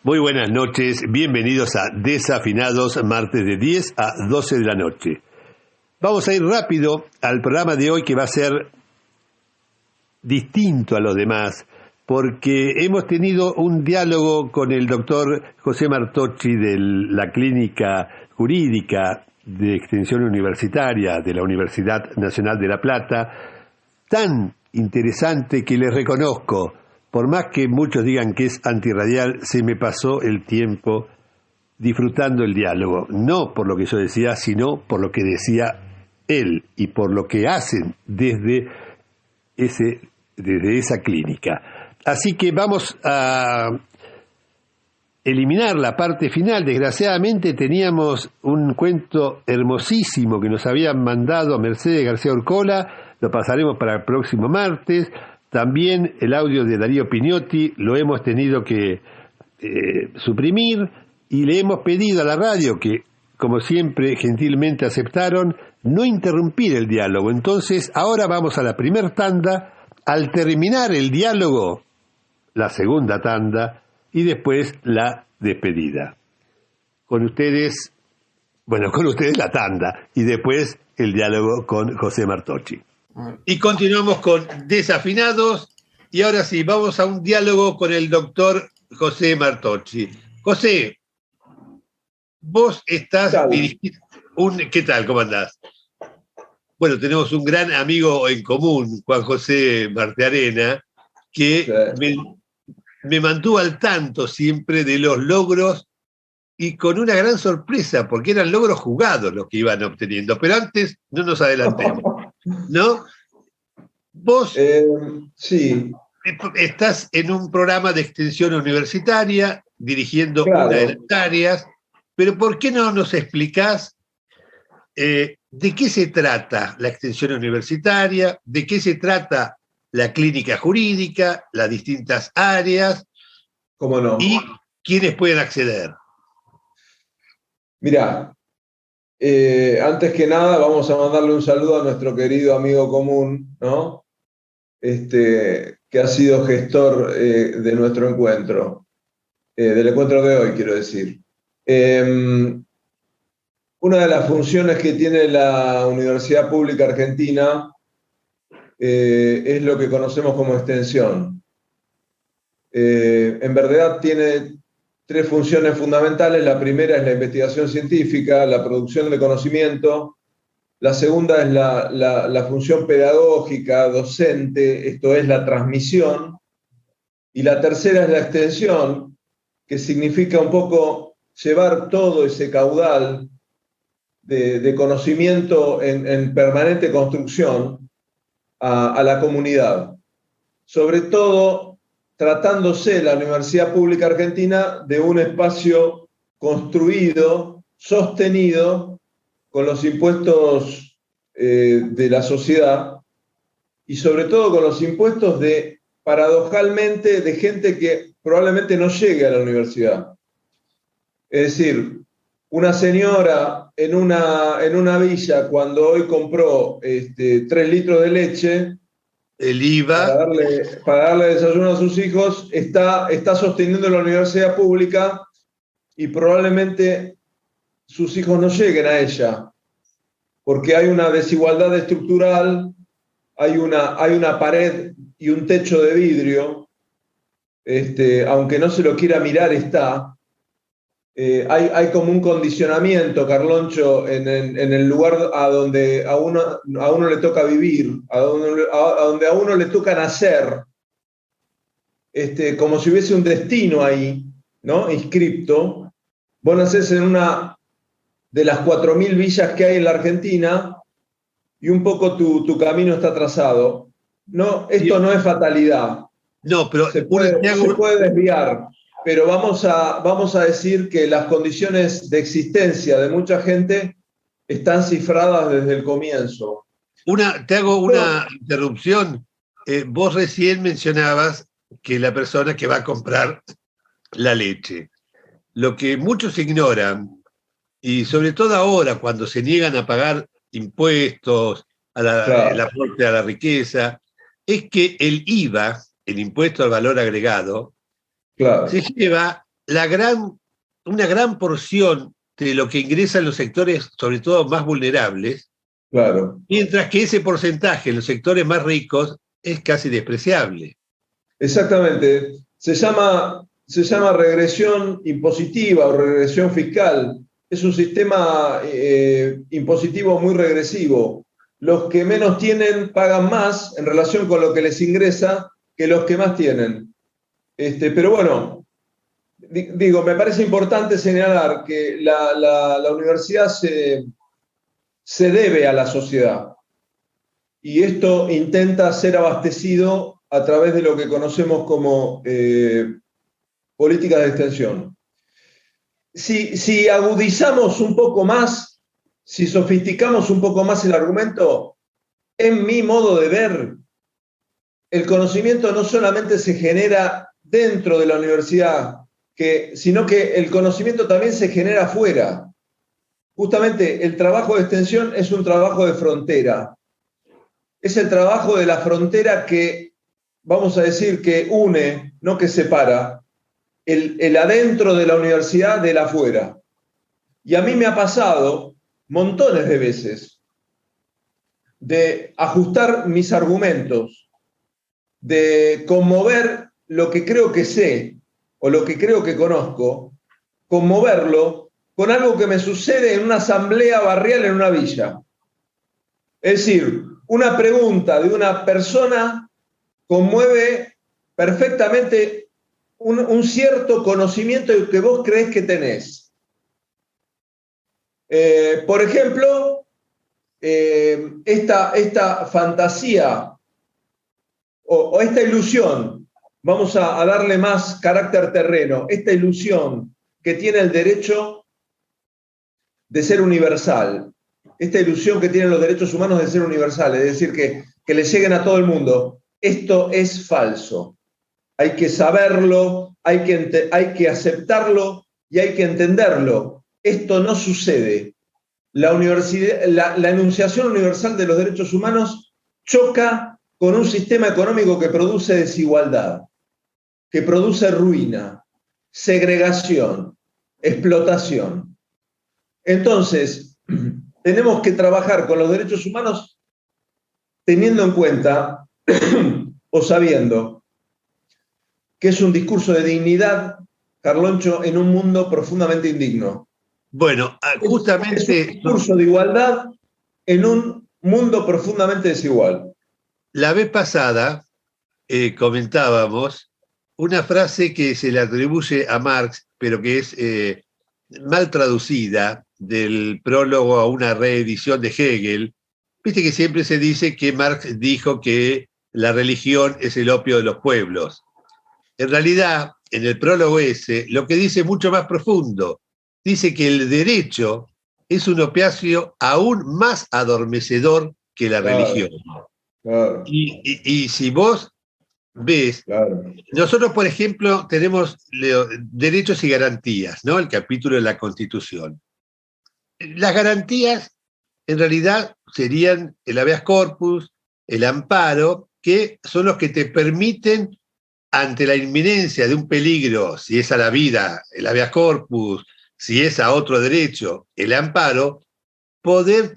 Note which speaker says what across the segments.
Speaker 1: Muy buenas noches, bienvenidos a Desafinados, martes de 10 a 12 de la noche. Vamos a ir rápido al programa de hoy, que va a ser distinto a los demás, porque hemos tenido un diálogo con el doctor José Martocci de la Clínica Jurídica de Extensión Universitaria de la Universidad Nacional de La Plata, tan interesante que les reconozco. Por más que muchos digan que es antirradial, se me pasó el tiempo disfrutando el diálogo. No por lo que yo decía, sino por lo que decía él y por lo que hacen desde esa clínica. Así que vamos a eliminar la parte final. Desgraciadamente teníamos un cuento hermosísimo que nos habían mandado a Mercedes García Orcola. Lo pasaremos para el próximo martes. También el audio de Darío Pignotti lo hemos tenido que suprimir, y le hemos pedido a la radio, que como siempre gentilmente aceptaron, no interrumpir el diálogo. Entonces ahora vamos a la primer tanda. Al terminar el diálogo, la segunda tanda, y después la despedida. Con ustedes la tanda, y después el diálogo con José Martocci. Y continuamos con Desafinados, y ahora sí, vamos a un diálogo con el doctor José Martocci. José, vos estás dirigiendo ¿qué tal? ¿Cómo andás? Bueno, tenemos un gran amigo en común, Juan José Martearena, que me mantuvo al tanto siempre de los logros, y con una gran sorpresa, porque eran logros jugados los que iban obteniendo. Pero antes, no nos adelantemos, ¿no? Vos
Speaker 2: sí.
Speaker 1: Estás en un programa de extensión universitaria, dirigiendo una de las áreas, pero ¿por qué no nos explicás de qué se trata la extensión universitaria, de qué se trata la clínica jurídica, las distintas áreas?
Speaker 2: ¿Cómo no?
Speaker 1: Y quiénes pueden acceder?
Speaker 2: Mirá, antes que nada vamos a mandarle un saludo a nuestro querido amigo común, ¿no? Que ha sido gestor de nuestro encuentro, del encuentro de hoy, quiero decir. Una de las funciones que tiene la Universidad Pública Argentina es lo que conocemos como extensión. En verdad tiene tres funciones fundamentales. La primera es la investigación científica, la producción de conocimiento. La segunda es la función pedagógica, docente, esto es la transmisión. Y la tercera es la extensión, que significa un poco llevar todo ese caudal de conocimiento en permanente construcción a la comunidad. Sobre todo tratándose la Universidad Pública Argentina de un espacio construido, sostenido, con los impuestos de la sociedad, y sobre todo con los impuestos paradojalmente, de gente que probablemente no llegue a la universidad. Es decir, una señora en una villa, cuando hoy compró 3 litros de leche,
Speaker 1: el IVA,
Speaker 2: para darle desayuno a sus hijos, está sosteniendo la universidad pública, y probablemente sus hijos no lleguen a ella, porque hay una desigualdad estructural, hay una pared y un techo de vidrio, aunque no se lo quiera mirar, está. Hay como un condicionamiento, Carloncho, en el lugar a donde a uno le toca vivir, a donde a uno le toca nacer, como si hubiese un destino ahí, ¿no? Inscripto. Vos nacés en una de las 4.000 villas que hay en la Argentina, y un poco tu camino está trazado. No, esto no es fatalidad.
Speaker 1: No, pero
Speaker 2: se puede desviar. Pero vamos a decir que las condiciones de existencia de mucha gente están cifradas desde el comienzo.
Speaker 1: Te hago una interrupción. Vos recién mencionabas que la persona que va a comprar la leche. Lo que muchos ignoran, y sobre todo ahora cuando se niegan a pagar impuestos, el aporte a la riqueza, es que el IVA, el impuesto al valor agregado, se lleva una gran porción de lo que ingresa en los sectores, sobre todo más vulnerables,
Speaker 2: Claro.
Speaker 1: mientras que ese porcentaje en los sectores más ricos es casi despreciable.
Speaker 2: Exactamente. Se llama regresión impositiva o regresión fiscal. Es un sistema impositivo muy regresivo. Los que menos tienen pagan más en relación con lo que les ingresa que los que más tienen. Pero bueno, digo, me parece importante señalar que la universidad se debe a la sociedad y esto intenta ser abastecido a través de lo que conocemos como políticas de extensión. Si agudizamos un poco más, si sofisticamos un poco más el argumento, en mi modo de ver, el conocimiento no solamente se genera dentro de la universidad, sino que el conocimiento también se genera afuera. Justamente el trabajo de extensión es un trabajo de frontera. Es el trabajo de la frontera que, vamos a decir, que une, no que separa, el adentro de la universidad del afuera. Y a mí me ha pasado montones de veces de ajustar mis argumentos, de conmover lo que creo que sé o lo que creo que conozco, conmoverlo con algo que me sucede en una asamblea barrial en una villa. Es decir, una pregunta de una persona conmueve perfectamente un cierto conocimiento que vos creés que tenés. Por ejemplo, esta fantasía o esta ilusión, vamos a darle más carácter terreno, esta ilusión que tiene el derecho de ser universal, esta ilusión que tienen los derechos humanos de ser universales, es decir, que le lleguen a todo el mundo. Esto es falso. Hay que saberlo, hay que aceptarlo y hay que entenderlo. Esto no sucede. La enunciación universal de los derechos humanos choca con un sistema económico que produce desigualdad, que produce ruina, segregación, explotación. Entonces, tenemos que trabajar con los derechos humanos teniendo en cuenta o sabiendo que es un discurso de dignidad, Carloncho, en un mundo profundamente indigno.
Speaker 1: Bueno, justamente...
Speaker 2: Es un discurso de igualdad en un mundo profundamente desigual.
Speaker 1: La vez pasada comentábamos una frase que se le atribuye a Marx, pero que es mal traducida, del prólogo a una reedición de Hegel. Viste que siempre se dice que Marx dijo que la religión es el opio de los pueblos. En realidad, en el prólogo ese, lo que dice es mucho más profundo. Dice que el derecho es un opiáceo aún más adormecedor que la religión.
Speaker 2: Claro.
Speaker 1: Y si vos ves,
Speaker 2: Claro.
Speaker 1: Nosotros, por ejemplo, tenemos derechos y garantías, ¿no? El capítulo de la Constitución. Las garantías, en realidad, serían el habeas corpus, el amparo, que son los que te permiten, ante la inminencia de un peligro, si es a la vida, el habeas corpus, si es a otro derecho, el amparo, poder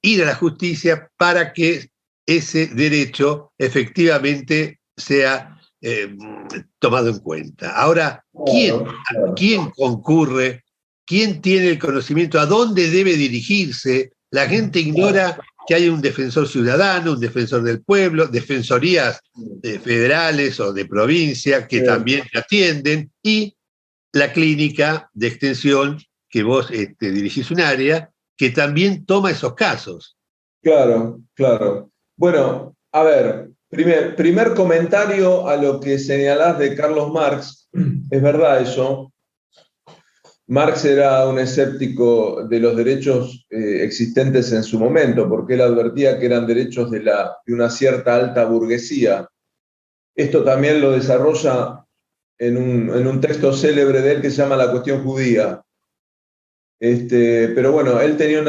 Speaker 1: ir a la justicia para que ese derecho efectivamente sea tomado en cuenta. Ahora, ¿quién concurre? ¿Quién tiene el conocimiento? ¿A dónde debe dirigirse? La gente ignora que hay un defensor ciudadano, un defensor del pueblo, defensorías federales o de provincia que también atienden, y la clínica de extensión, que vos dirigís un área, que también toma esos casos.
Speaker 2: Claro, claro. Bueno, a ver, primer comentario a lo que señalás de Carlos Marx. Es verdad eso. Marx era un escéptico de los derechos existentes en su momento, porque él advertía que eran derechos de una cierta alta burguesía. Esto también lo desarrolla en un texto célebre de él que se llama La cuestión judía. Pero bueno, él tenía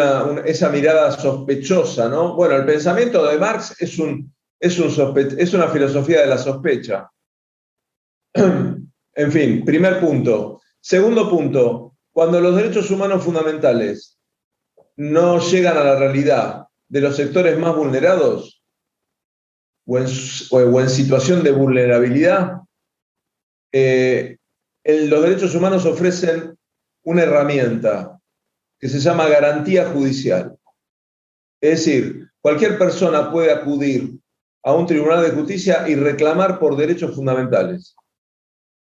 Speaker 2: esa mirada sospechosa, ¿no? Bueno, el pensamiento de Marx es una filosofía de la sospecha. En fin, primer punto. Segundo punto, cuando los derechos humanos fundamentales no llegan a la realidad de los sectores más vulnerados o en situación de vulnerabilidad, los derechos humanos ofrecen una herramienta que se llama garantía judicial. Es decir, cualquier persona puede acudir a un tribunal de justicia y reclamar por derechos fundamentales.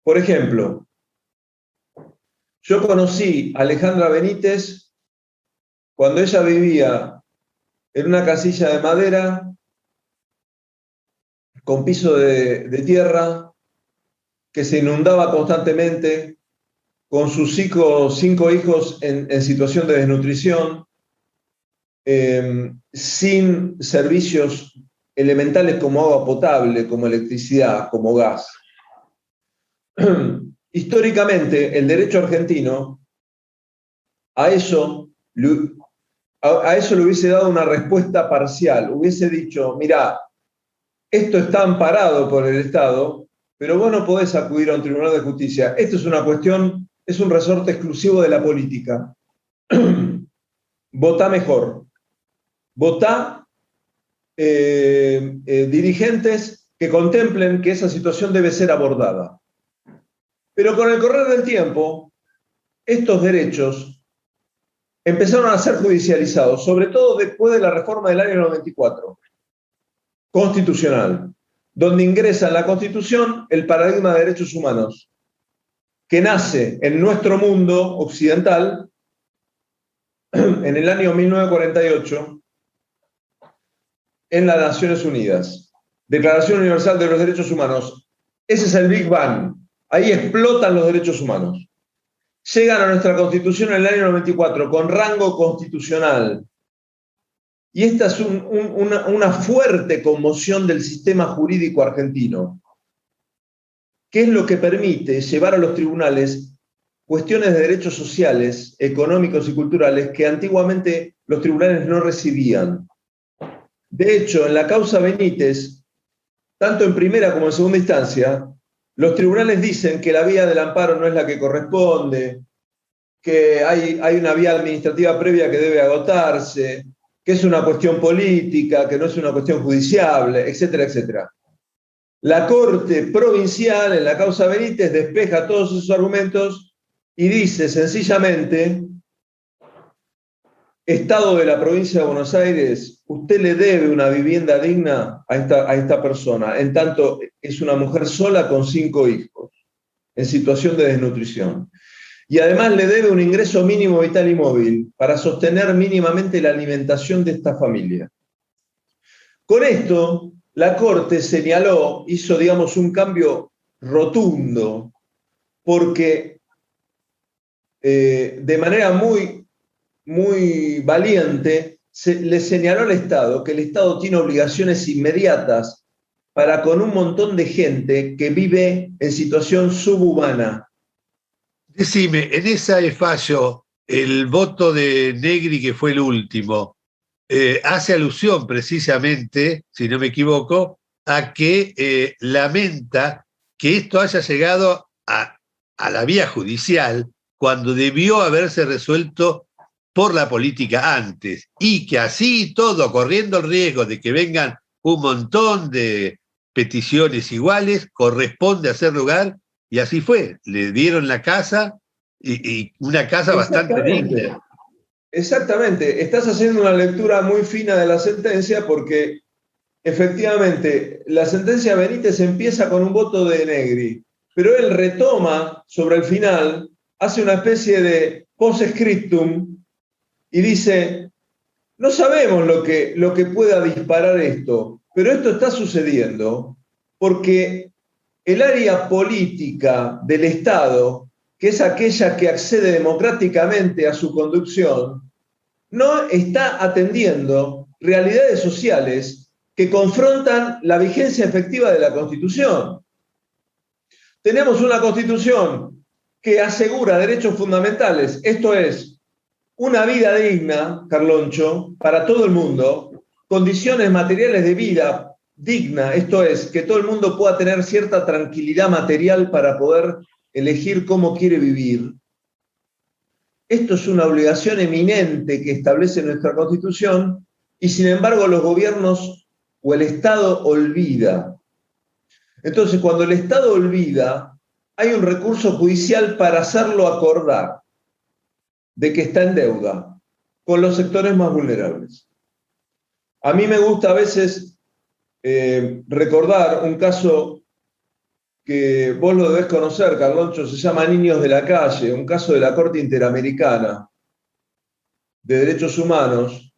Speaker 2: Por ejemplo, yo conocí a Alejandra Benítez cuando ella vivía en una casilla de madera con piso de tierra que se inundaba constantemente, con sus cinco hijos en situación de desnutrición, sin servicios elementales como agua potable, como electricidad, como gas. Históricamente, el derecho argentino a eso le hubiese dado una respuesta parcial. Hubiese dicho, mirá, esto está amparado por el Estado, pero vos no podés acudir a un tribunal de justicia. Esto es una cuestión, es un resorte exclusivo de la política. Votá mejor. Votá dirigentes que contemplen que esa situación debe ser abordada. Pero con el correr del tiempo, estos derechos empezaron a ser judicializados, sobre todo después de la reforma del año 94, constitucional, donde ingresa en la Constitución el paradigma de derechos humanos, que nace en nuestro mundo occidental en el año 1948 en las Naciones Unidas. Declaración Universal de los Derechos Humanos. Ese es el Big Bang. Ahí explotan los derechos humanos. Llegan a nuestra Constitución en el año 94 con rango constitucional. Y esta es una fuerte conmoción del sistema jurídico argentino, que es lo que permite llevar a los tribunales cuestiones de derechos sociales, económicos y culturales que antiguamente los tribunales no recibían. De hecho, en la causa Benítez, tanto en primera como en segunda instancia, los tribunales dicen que la vía del amparo no es la que corresponde, que hay una vía administrativa previa que debe agotarse, que es una cuestión política, que no es una cuestión judiciable, etcétera, etcétera. La Corte Provincial, en la causa Benítez, despeja todos esos argumentos y dice sencillamente: Estado de la provincia de Buenos Aires, usted le debe una vivienda digna a esta persona, en tanto es una mujer sola con 5 hijos, en situación de desnutrición. Y además le debe un ingreso mínimo vital y móvil para sostener mínimamente la alimentación de esta familia. Con esto, la Corte señaló, hizo, digamos, un cambio rotundo, porque de manera muy valiente le señaló al Estado que el Estado tiene obligaciones inmediatas para con un montón de gente que vive en situación subhumana.
Speaker 1: Decime, en ese fallo, el voto de Negri, que fue el último, hace alusión precisamente, si no me equivoco, a que lamenta que esto haya llegado a la vía judicial cuando debió haberse resuelto por la política antes, y que así todo, corriendo el riesgo de que vengan un montón de peticiones iguales, corresponde hacer lugar. Y así fue, le dieron la casa y una casa bastante digna.
Speaker 2: Exactamente, estás haciendo una lectura muy fina de la sentencia porque efectivamente la sentencia Benítez empieza con un voto de Negri, pero él retoma sobre el final, hace una especie de post-scriptum y dice: no sabemos lo que pueda disparar esto, pero esto está sucediendo porque el área política del Estado, que es aquella que accede democráticamente a su conducción, no está atendiendo realidades sociales que confrontan la vigencia efectiva de la Constitución. Tenemos una Constitución que asegura derechos fundamentales, esto es, una vida digna, Carloncho, para todo el mundo, condiciones materiales de vida digna, esto es, que todo el mundo pueda tener cierta tranquilidad material para poder elegir cómo quiere vivir. Esto es una obligación eminente que establece nuestra Constitución y sin embargo los gobiernos o el Estado olvida. Entonces, cuando el Estado olvida, hay un recurso judicial para hacerlo acordar de que está en deuda con los sectores más vulnerables. A mí me gusta a veces recordar un caso que vos lo debés conocer, Carloncho, se llama Niños de la Calle, un caso de la Corte Interamericana de Derechos Humanos.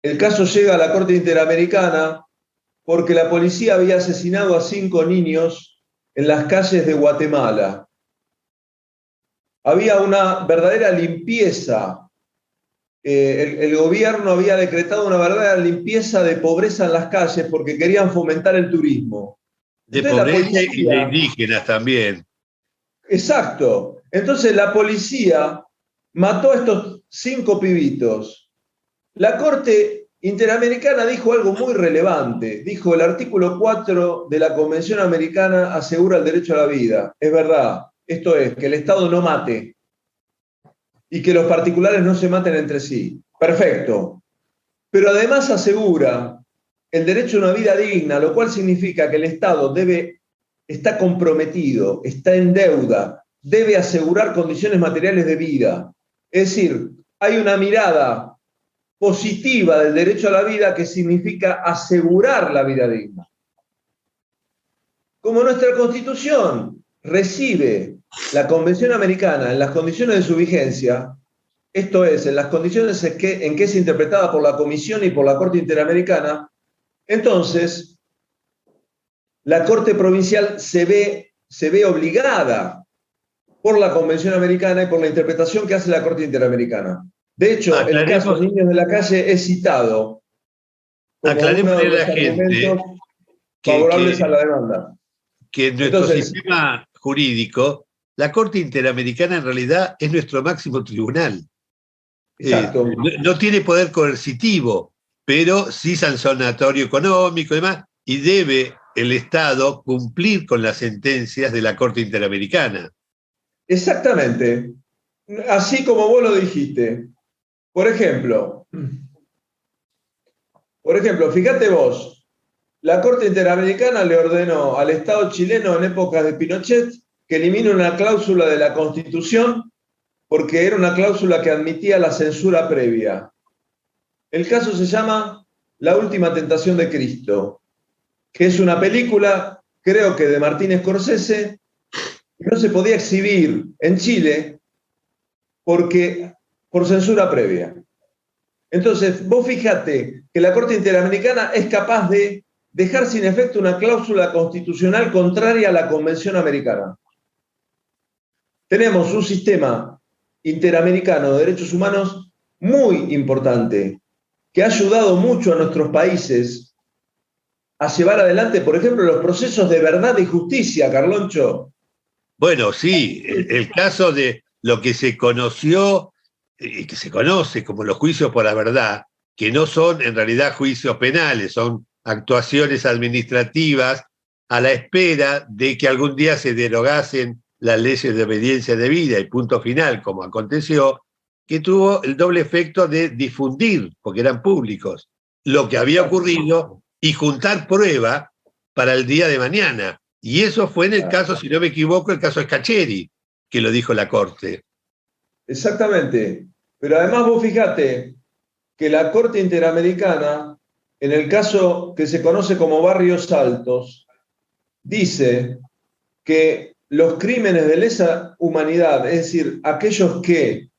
Speaker 2: El caso llega a la Corte Interamericana porque la policía había asesinado a 5 niños en las calles de Guatemala. Había una verdadera limpieza. El gobierno había decretado una verdadera limpieza de pobreza en las calles porque querían fomentar el turismo.
Speaker 1: De pobreza y de indígenas también.
Speaker 2: Exacto. Entonces la policía mató a estos 5 pibitos. La Corte Interamericana dijo algo muy relevante. Dijo: el artículo 4 de la Convención Americana asegura el derecho a la vida. Es verdad. Esto es, que el Estado no mate y que los particulares no se maten entre sí. Perfecto. Pero además asegura el derecho a una vida digna, lo cual significa que el Estado está comprometido, está en deuda, debe asegurar condiciones materiales de vida. Es decir, hay una mirada positiva del derecho a la vida que significa asegurar la vida digna. Como nuestra Constitución recibe la Convención Americana en las condiciones de su vigencia, esto es, en las condiciones en que es interpretada por la Comisión y por la Corte Interamericana, entonces la Corte Provincial se ve obligada por la Convención Americana y por la interpretación que hace la Corte Interamericana. De hecho, el caso de Niños de la Calle es citado como uno de los argumentos favorables a la demanda.
Speaker 1: Que en nuestro sistema jurídico, la Corte Interamericana en realidad es nuestro máximo tribunal.
Speaker 2: Exacto.
Speaker 1: No tiene poder coercitivo, pero sí sancionatorio económico y demás, y debe el Estado cumplir con las sentencias de la Corte Interamericana.
Speaker 2: Exactamente. Así como vos lo dijiste. Por ejemplo, fíjate vos, la Corte Interamericana le ordenó al Estado chileno en épocas de Pinochet que elimine una cláusula de la Constitución porque era una cláusula que admitía la censura previa. El caso se llama La Última Tentación de Cristo, que es una película, creo que de Martin Scorsese, que no se podía exhibir en Chile por censura previa. Entonces, vos fíjate que la Corte Interamericana es capaz de dejar sin efecto una cláusula constitucional contraria a la Convención Americana. Tenemos un sistema interamericano de derechos humanos muy importante, que ha ayudado mucho a nuestros países a llevar adelante, por ejemplo, los procesos de verdad y justicia, Carloncho.
Speaker 1: Bueno, sí, el caso de lo que se conoció y que se conoce como los juicios por la verdad, que no son en realidad juicios penales, son actuaciones administrativas a la espera de que algún día se derogasen las leyes de obediencia debida y punto final, como aconteció, que tuvo el doble efecto de difundir, porque eran públicos, lo que había ocurrido y juntar prueba para el día de mañana. Y eso fue en el caso, si no me equivoco, el caso Scaccheri, que lo dijo la Corte.
Speaker 2: Exactamente. Pero además vos fijate que la Corte Interamericana, en el caso que se conoce como Barrios Altos, dice que los crímenes de lesa humanidad, es decir, aquellos que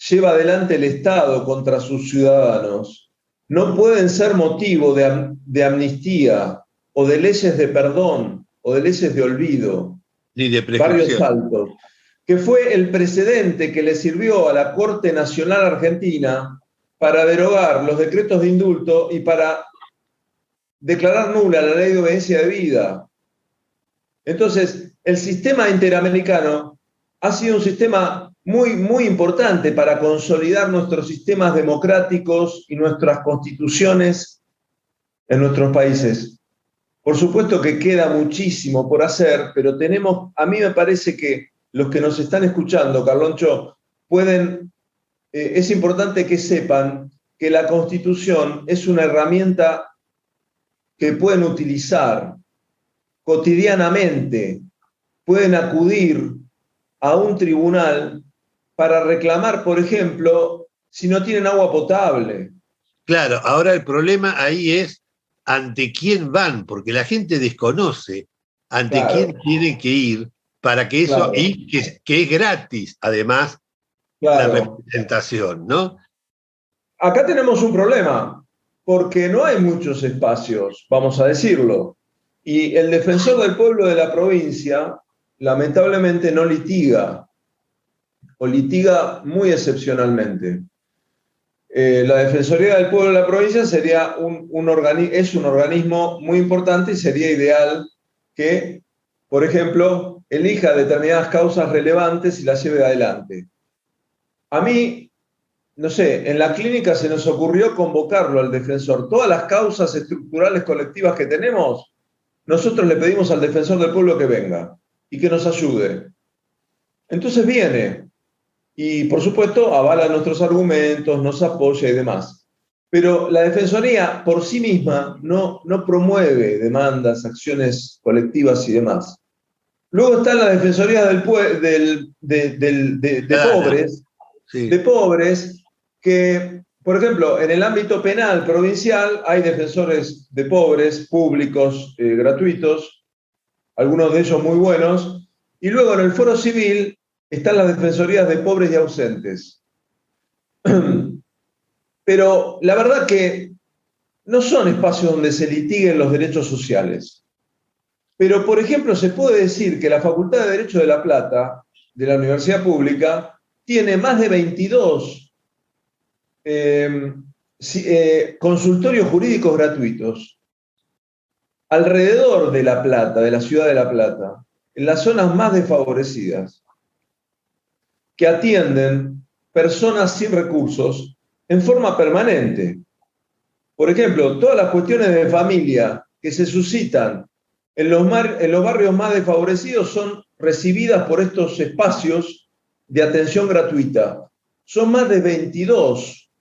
Speaker 2: lleva adelante el Estado contra sus ciudadanos, no pueden ser motivo de amnistía o de leyes de perdón o de leyes de olvido.
Speaker 1: Ni de prescripción.
Speaker 2: Barrios Altos, que fue el precedente que le sirvió a la Corte Nacional Argentina para derogar los decretos de indulto y para declarar nula la ley de obediencia debida. Entonces, el sistema interamericano ha sido un sistema muy, muy importante para consolidar nuestros sistemas democráticos y nuestras constituciones en nuestros países. Por supuesto que queda muchísimo por hacer, pero a mí me parece que los que nos están escuchando, Carloncho, es importante que sepan que la Constitución es una herramienta que pueden utilizar cotidianamente, pueden acudir a un tribunal para reclamar, por ejemplo, si no tienen agua potable.
Speaker 1: Claro, ahora el problema ahí es ante quién van, porque la gente desconoce ante quién
Speaker 2: Claro,
Speaker 1: tiene que ir para que eso,
Speaker 2: claro,
Speaker 1: y que es gratis, además, la
Speaker 2: claro.
Speaker 1: representación, ¿no?
Speaker 2: Acá tenemos un problema, porque no hay muchos espacios, vamos a decirlo. Y el defensor del pueblo de la provincia, lamentablemente, no litiga, o litiga muy excepcionalmente. La Defensoría del Pueblo de la provincia sería es un organismo muy importante y sería ideal que, por ejemplo, elija determinadas causas relevantes y las lleve adelante. A mí, no sé, en la clínica se nos ocurrió convocarlo al defensor. Todas las causas estructurales colectivas que tenemos, nosotros le pedimos al defensor del pueblo que venga y que nos ayude. Entonces viene y, por supuesto, avala nuestros argumentos, nos apoya y demás. Pero la Defensoría por sí misma no promueve demandas, acciones colectivas y demás. Luego están las defensorías pobres,
Speaker 1: Sí.
Speaker 2: de pobres, que, por ejemplo, en el ámbito penal provincial hay defensores de pobres públicos, gratuitos, algunos de ellos muy buenos, y luego en el foro civil están las defensorías de pobres y ausentes. Pero la verdad que no son espacios donde se litiguen los derechos sociales. Pero, por ejemplo, se puede decir que la Facultad de Derecho de La Plata, de la Universidad Pública, tiene más de 22 consultorios jurídicos gratuitos alrededor de La Plata, de la ciudad de La Plata, en las zonas más desfavorecidas, que atienden personas sin recursos en forma permanente. Por ejemplo, todas las cuestiones de familia que se suscitan en los barrios más desfavorecidos son recibidas por estos espacios de atención gratuita. Son más de 22.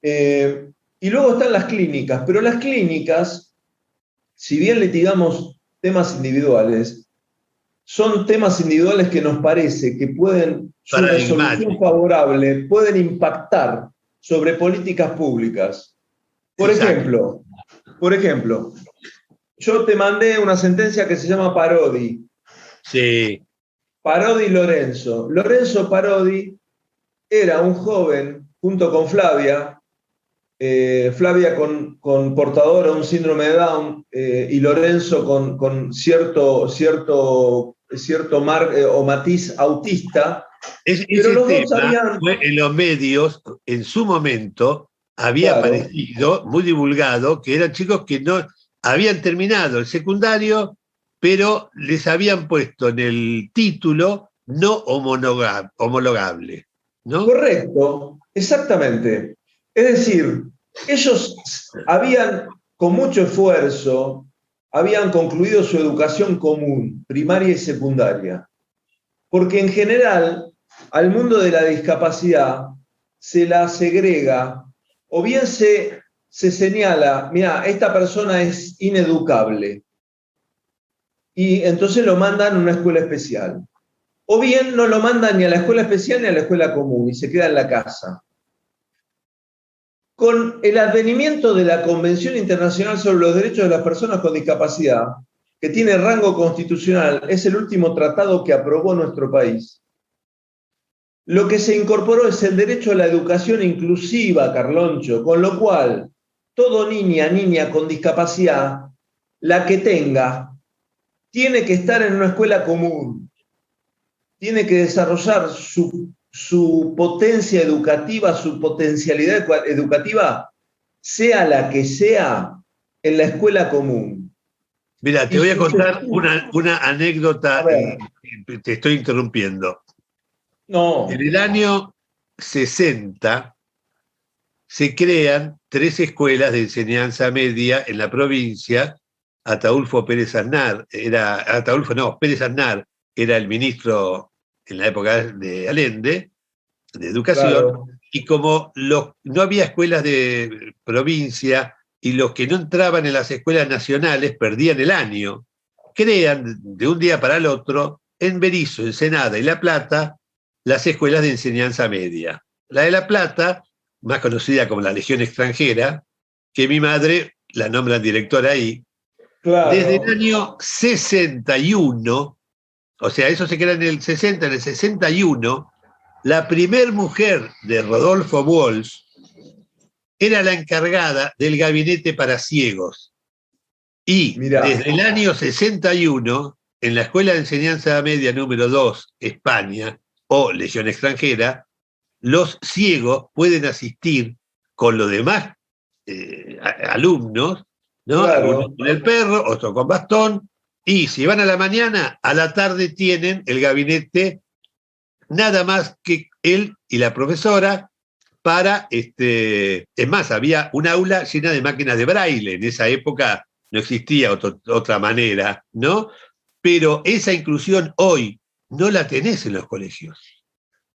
Speaker 2: Y luego están las clínicas, pero las clínicas, si bien litigamos temas individuales, son temas individuales que nos parece que su resolución favorable pueden impactar sobre políticas públicas. Por ejemplo, yo te mandé una sentencia que se llama Parodi.
Speaker 1: Sí.
Speaker 2: Parodi Lorenzo. Lorenzo Parodi era un joven, junto con Flavia, Flavia con portadora de un síndrome de Down, y Lorenzo con cierto o matiz autista. Pero
Speaker 1: Ese
Speaker 2: los dos
Speaker 1: tema
Speaker 2: sabían.
Speaker 1: fue en los medios, en su momento, había
Speaker 2: Claro,
Speaker 1: aparecido, muy divulgado, que eran chicos que no habían terminado el secundario, pero les habían puesto en el título no homologable, ¿no?
Speaker 2: correcto, exactamente. Es decir, ellos con mucho esfuerzo, habían concluido su educación común, primaria y secundaria. Porque en general, al mundo de la discapacidad se la segrega, o bien se señala, mira, esta persona es ineducable, y entonces lo mandan a una escuela especial. O bien no lo mandan ni a la escuela especial ni a la escuela común, y se queda en la casa. Con el advenimiento de la Convención Internacional sobre los Derechos de las Personas con Discapacidad, que tiene rango constitucional, es el último tratado que aprobó nuestro país, lo que se incorporó es el derecho a la educación inclusiva, Carloncho, con lo cual todo niña con discapacidad, la que tenga, tiene que estar en una escuela común, tiene que desarrollar su potencia educativa, su potencialidad educativa, sea la que sea, en la escuela común.
Speaker 1: Mira, te voy a contar una anécdota, te estoy interrumpiendo.
Speaker 2: No.
Speaker 1: En el año 60 se crean 3 escuelas de enseñanza media en la provincia Ataúlfo Pérez Aznar, Pérez Aznar era el ministro en la época de Allende, de Educación,
Speaker 2: Claro,
Speaker 1: y como no había escuelas de provincia y los que no entraban en las escuelas nacionales perdían el año, crean de un día para el otro en Berisso, Ensenada y La Plata las escuelas de enseñanza media. La de La Plata, más conocida como la Legión Extranjera, que mi madre la nombra directora ahí, desde el
Speaker 2: claro.
Speaker 1: año 61, o sea, eso se crea en el 60, en el 61, la primer mujer de Rodolfo Walsh era la encargada del gabinete para ciegos. Y
Speaker 2: Mirá,
Speaker 1: desde el año 61, en la Escuela de Enseñanza Media número 2, España, o Legión Extranjera, los ciegos pueden asistir con los demás alumnos, ¿no? Algunos
Speaker 2: claro.
Speaker 1: con el perro, otros con bastón, y si van a la mañana, a la tarde tienen el gabinete nada más que él y la profesora para, es más, había un aula llena de máquinas de braille, en esa época no existía otra manera, ¿no? Pero esa inclusión hoy no la tenés en los colegios.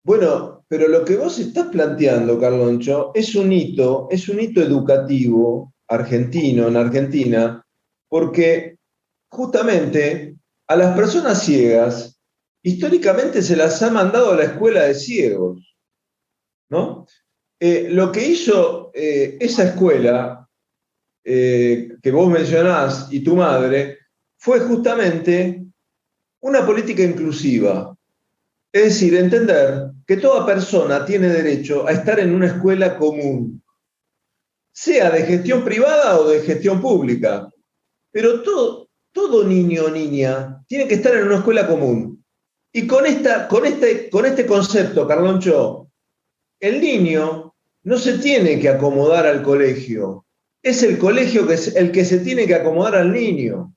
Speaker 2: Bueno, pero lo que vos estás planteando, Carloncho, es un hito educativo argentino, en Argentina, porque justamente a las personas ciegas históricamente se las ha mandado a la escuela de ciegos, ¿no? Lo que hizo esa escuela que vos mencionás y tu madre fue justamente una política inclusiva. Es decir, entender que toda persona tiene derecho a estar en una escuela común, sea de gestión privada o de gestión pública. Pero todo niño o niña tiene que estar en una escuela común. Y con este concepto, Carloncho, el niño no se tiene que acomodar al colegio. Es el colegio que es el que se tiene que acomodar al niño.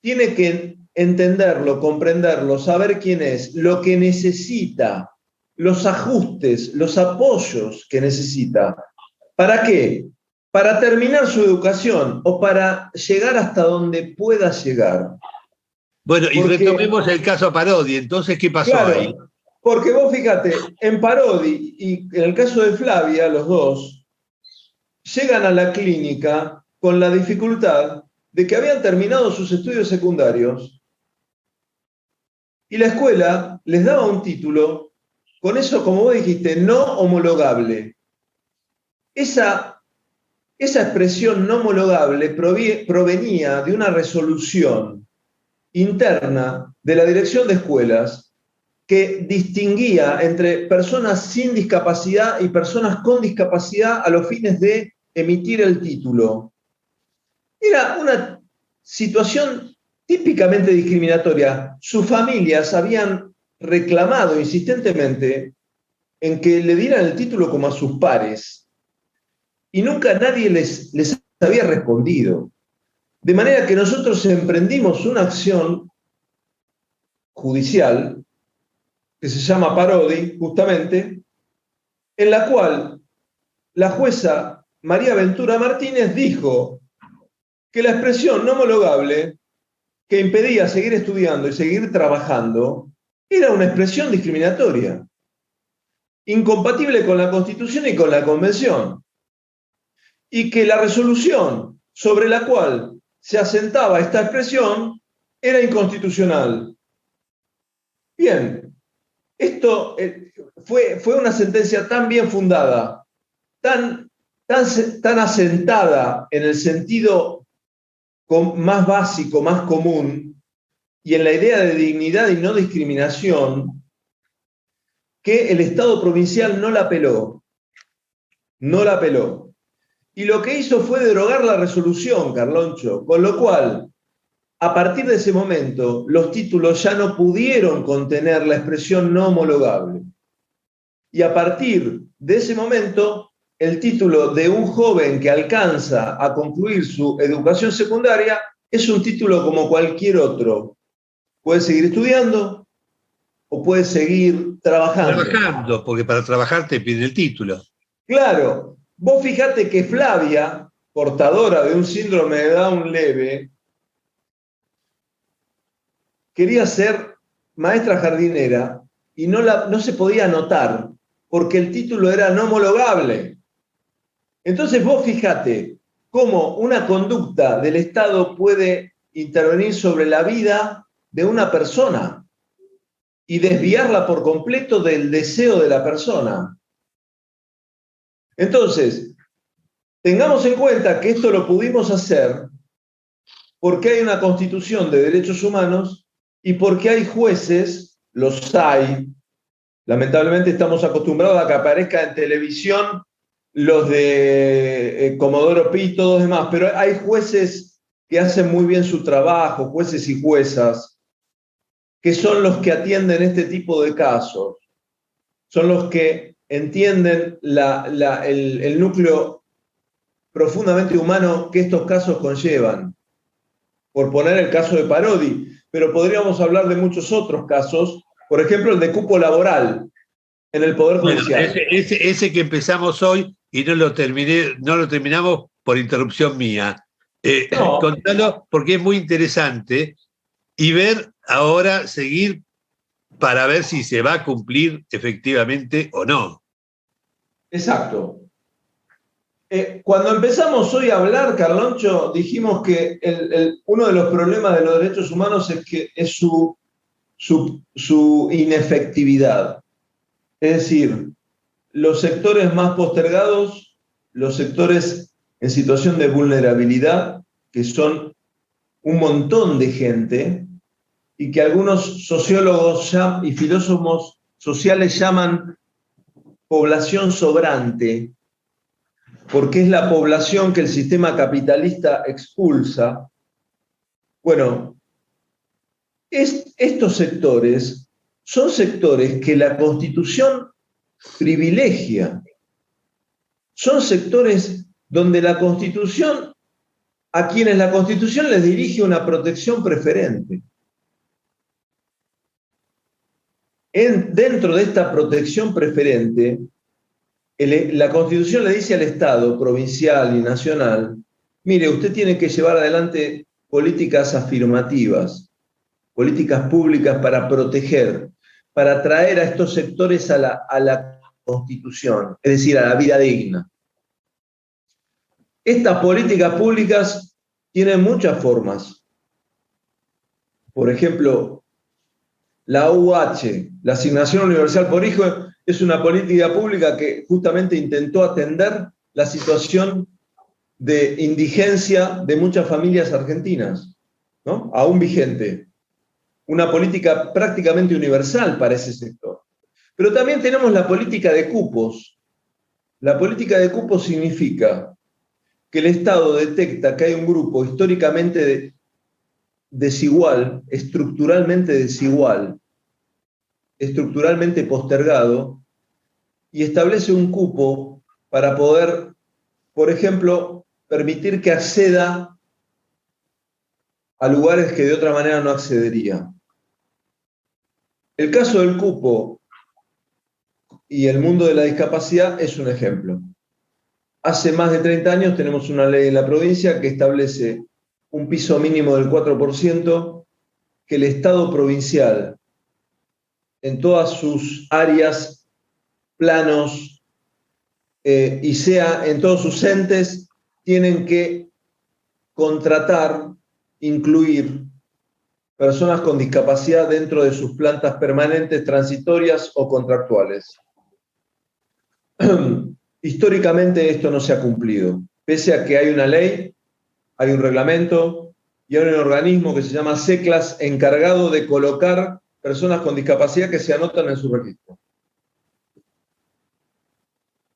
Speaker 2: Tiene que entenderlo, comprenderlo, saber quién es, lo que necesita, los ajustes, los apoyos que necesita. ¿Para qué? Para terminar su educación o para llegar hasta donde pueda llegar.
Speaker 1: Bueno, y
Speaker 2: Porque,
Speaker 1: retomemos el caso Parodi. Entonces, ¿qué pasó ahí?
Speaker 2: claro, porque vos fíjate, en Parodi y en el caso de Flavia, los dos, llegan a la clínica con la dificultad de que habían terminado sus estudios secundarios y la escuela les daba un título con eso, como vos dijiste, no homologable. Esa, esa expresión no homologable provenía de una resolución interna de la Dirección de Escuelas que distinguía entre personas sin discapacidad y personas con discapacidad a los fines de emitir el título. Era una situación típicamente discriminatoria. Sus familias habían reclamado insistentemente en que le dieran el título como a sus pares y nunca nadie les había respondido. De manera que nosotros emprendimos una acción judicial que se llama Parodi, justamente, en la cual la jueza María Ventura Martínez dijo que la expresión no homologable que impedía seguir estudiando y seguir trabajando era una expresión discriminatoria, incompatible con la Constitución y con la Convención, y que la resolución sobre la cual se asentaba esta expresión era inconstitucional. Bien, esto fue una sentencia tan bien fundada, tan asentada en el sentido más básico, más común, y en la idea de dignidad y no discriminación, que el Estado provincial no la apeló. No la apeló. Y lo que hizo fue derogar la resolución, Carloncho, con lo cual, a partir de ese momento, los títulos ya no pudieron contener la expresión no homologable. Y a partir de ese momento, el título de un joven que alcanza a concluir su educación secundaria es un título como cualquier otro. Puede seguir estudiando o puede seguir trabajando.
Speaker 1: Trabajando, porque para trabajar te piden el título.
Speaker 2: Claro, vos fijate que Flavia, portadora de un síndrome de Down leve, quería ser maestra jardinera y no se podía anotar porque el título era no homologable. Entonces vos fíjate cómo una conducta del Estado puede intervenir sobre la vida de una persona y desviarla por completo del deseo de la persona. Entonces, tengamos en cuenta que esto lo pudimos hacer porque hay una Constitución de Derechos Humanos y porque hay jueces, los hay. Lamentablemente estamos acostumbrados a que aparezca en televisión los de Comodoro Pi y todos los demás, pero hay jueces que hacen muy bien su trabajo, jueces y juezas, que son los que atienden este tipo de casos, son los que entienden el núcleo profundamente humano que estos casos conllevan. Por poner el caso de Parodi, pero podríamos hablar de muchos otros casos, por ejemplo el de cupo laboral en el Poder Judicial.
Speaker 1: Bueno, ese que empezamos hoy y no lo terminamos por interrupción mía.
Speaker 2: No,
Speaker 1: Contalo porque es muy interesante y ver ahora, seguir para ver si se va a cumplir efectivamente o no.
Speaker 2: exacto. Cuando empezamos hoy a hablar, Carloncho, dijimos que uno de los problemas de los derechos humanos es que es su inefectividad. Es decir, los sectores más postergados, los sectores en situación de vulnerabilidad, que son un montón de gente, y que algunos sociólogos y filósofos sociales llaman población sobrante, porque es la población que el sistema capitalista expulsa. Bueno, estos sectores son sectores que la Constitución privilegia. Son sectores donde la Constitución, a quienes la Constitución les dirige una protección preferente. Dentro de esta protección preferente, la Constitución le dice al Estado provincial y nacional, mire, usted tiene que llevar adelante políticas afirmativas, políticas públicas para proteger, para traer a estos sectores a la Constitución, es decir, a la vida digna. Estas políticas públicas tienen muchas formas. Por ejemplo, la UH, la Asignación Universal por Hijo, es una política pública que justamente intentó atender la situación de indigencia de muchas familias argentinas, ¿no? Aún vigente. Una política prácticamente universal para ese sector. Pero también tenemos la política de cupos. La política de cupos significa que el Estado detecta que hay un grupo históricamente desigual, estructuralmente postergado, y establece un cupo para poder, por ejemplo, permitir que acceda a lugares que de otra manera no accedería. El caso del cupo y el mundo de la discapacidad es un ejemplo. Hace más de 30 años tenemos una ley en la provincia que establece un piso mínimo del 4%, que el Estado provincial, en todas sus áreas, planos, y sea en todos sus entes, tienen que contratar, incluir personas con discapacidad dentro de sus plantas permanentes, transitorias o contractuales. Históricamente esto no se ha cumplido, pese a que hay una ley, hay un reglamento y hay un organismo que se llama SECLAS encargado de colocar personas con discapacidad que se anotan en su registro.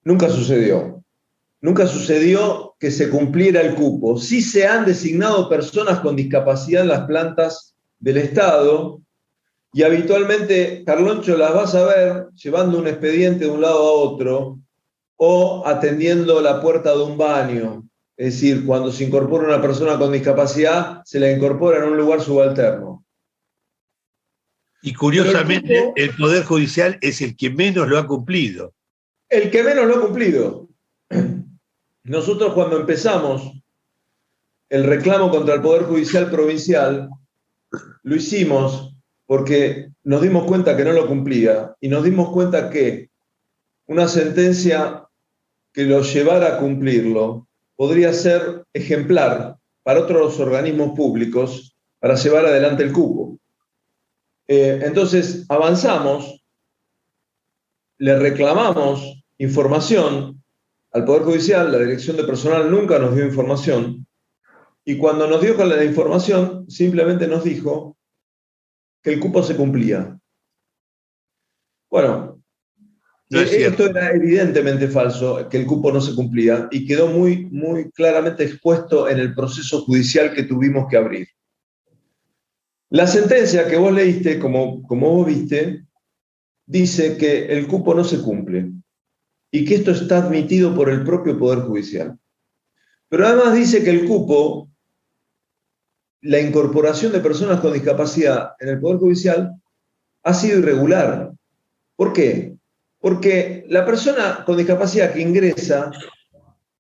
Speaker 2: Nunca sucedió. Nunca sucedió que se cumpliera el cupo. Sí se han designado personas con discapacidad en las plantas del Estado y habitualmente, Carloncho, las vas a ver llevando un expediente de un lado a otro o atendiendo la puerta de un baño. Es decir, cuando se incorpora una persona con discapacidad, se la incorpora en un lugar subalterno.
Speaker 1: Y curiosamente, el Poder Judicial es el que menos lo ha cumplido.
Speaker 2: El que menos lo ha cumplido. Nosotros cuando empezamos el reclamo contra el Poder Judicial provincial, lo hicimos porque nos dimos cuenta que no lo cumplía y nos dimos cuenta que una sentencia que lo llevara a cumplirlo podría ser ejemplar para otros organismos públicos para llevar adelante el cupo. Entonces avanzamos, le reclamamos información al Poder Judicial, la Dirección de Personal nunca nos dio información, y cuando nos dio la información simplemente nos dijo que el cupo se cumplía. Bueno,
Speaker 1: No es
Speaker 2: esto
Speaker 1: cierto.
Speaker 2: era evidentemente falso, que el cupo no se cumplía, y quedó muy, muy claramente expuesto en el proceso judicial que tuvimos que abrir. La sentencia que vos leíste, como vos viste, dice que el cupo no se cumple y que esto está admitido por el propio Poder Judicial. Pero además dice que el cupo, la incorporación de personas con discapacidad en el Poder Judicial, ha sido irregular. ¿Por qué? Porque la persona con discapacidad que ingresa,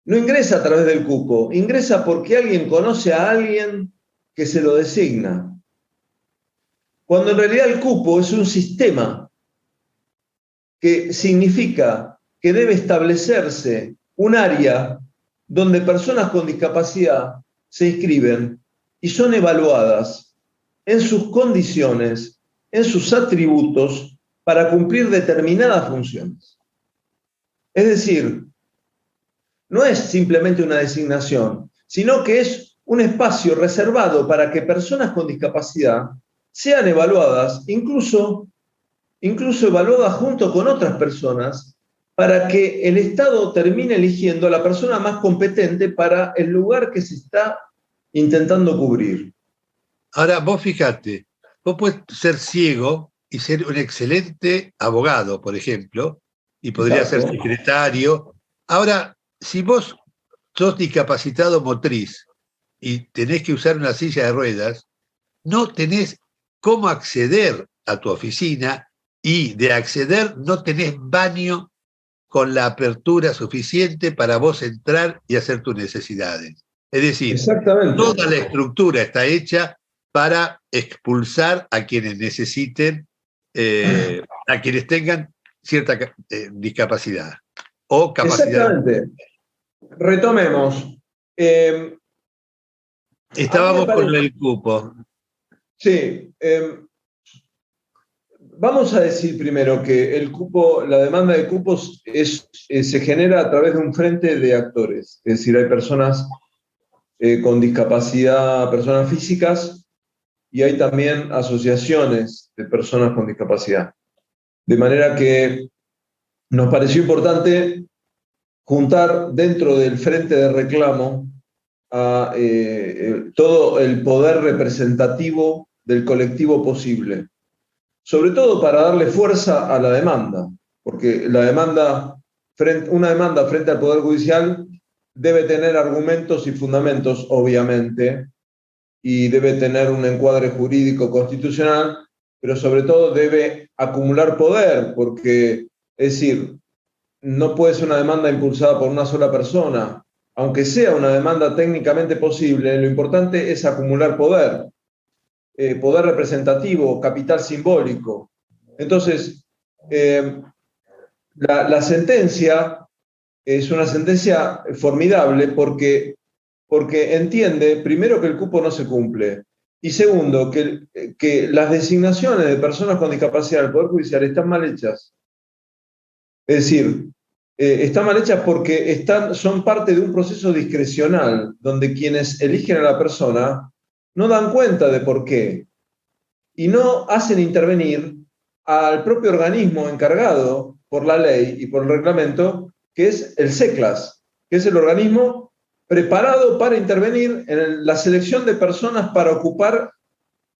Speaker 2: no ingresa a través del cupo, ingresa porque alguien conoce a alguien que se lo designa. Cuando en realidad el cupo es un sistema que significa que debe establecerse un área donde personas con discapacidad se inscriben y son evaluadas en sus condiciones, en sus atributos, para cumplir determinadas funciones. Es decir, no es simplemente una designación, sino que es un espacio reservado para que personas con discapacidad sean evaluadas, incluso evaluadas junto con otras personas, para que el Estado termine eligiendo a la persona más competente para el lugar que se está intentando cubrir.
Speaker 1: Ahora, vos fíjate, vos puedes ser ciego y ser un excelente abogado, por ejemplo, y podría ser
Speaker 2: Exacto.
Speaker 1: secretario. Ahora, si vos sos discapacitado motriz y tenés que usar una silla de ruedas, no tenés cómo acceder a tu oficina y de acceder no tenés baño con la apertura suficiente para vos entrar y hacer tus necesidades. Es decir,
Speaker 2: Exactamente.
Speaker 1: toda la estructura está hecha para expulsar a quienes necesiten, a quienes tengan cierta discapacidad o capacidad.
Speaker 2: Exactamente. Retomemos. A mí me
Speaker 1: Estábamos con
Speaker 2: parece,
Speaker 1: el cupo.
Speaker 2: sí, vamos a decir primero que el cupo, la demanda de cupos se genera a través de un frente de actores. Es decir, hay personas con discapacidad, personas físicas, y hay también asociaciones de personas con discapacidad. De manera que nos pareció importante juntar dentro del frente de reclamo a todo el poder representativo del colectivo posible, sobre todo para darle fuerza a la demanda, porque la demanda, una demanda frente al Poder Judicial debe tener argumentos y fundamentos, obviamente, y debe tener un encuadre jurídico constitucional, pero sobre todo debe acumular poder, porque, es decir, no puede ser una demanda impulsada por una sola persona. Aunque sea una demanda técnicamente posible, lo importante es acumular poder, poder representativo, capital simbólico. Entonces, la sentencia es una sentencia formidable porque entiende, primero, que el cupo no se cumple, y segundo, que las designaciones de personas con discapacidad del Poder Judicial están mal hechas. Es decir, están mal hechas porque son parte de un proceso discrecional, donde quienes eligen a la persona no dan cuenta de por qué y no hacen intervenir al propio organismo encargado por la ley y por el reglamento, que es el CECLAS, que es el organismo preparado para intervenir en la selección de personas para ocupar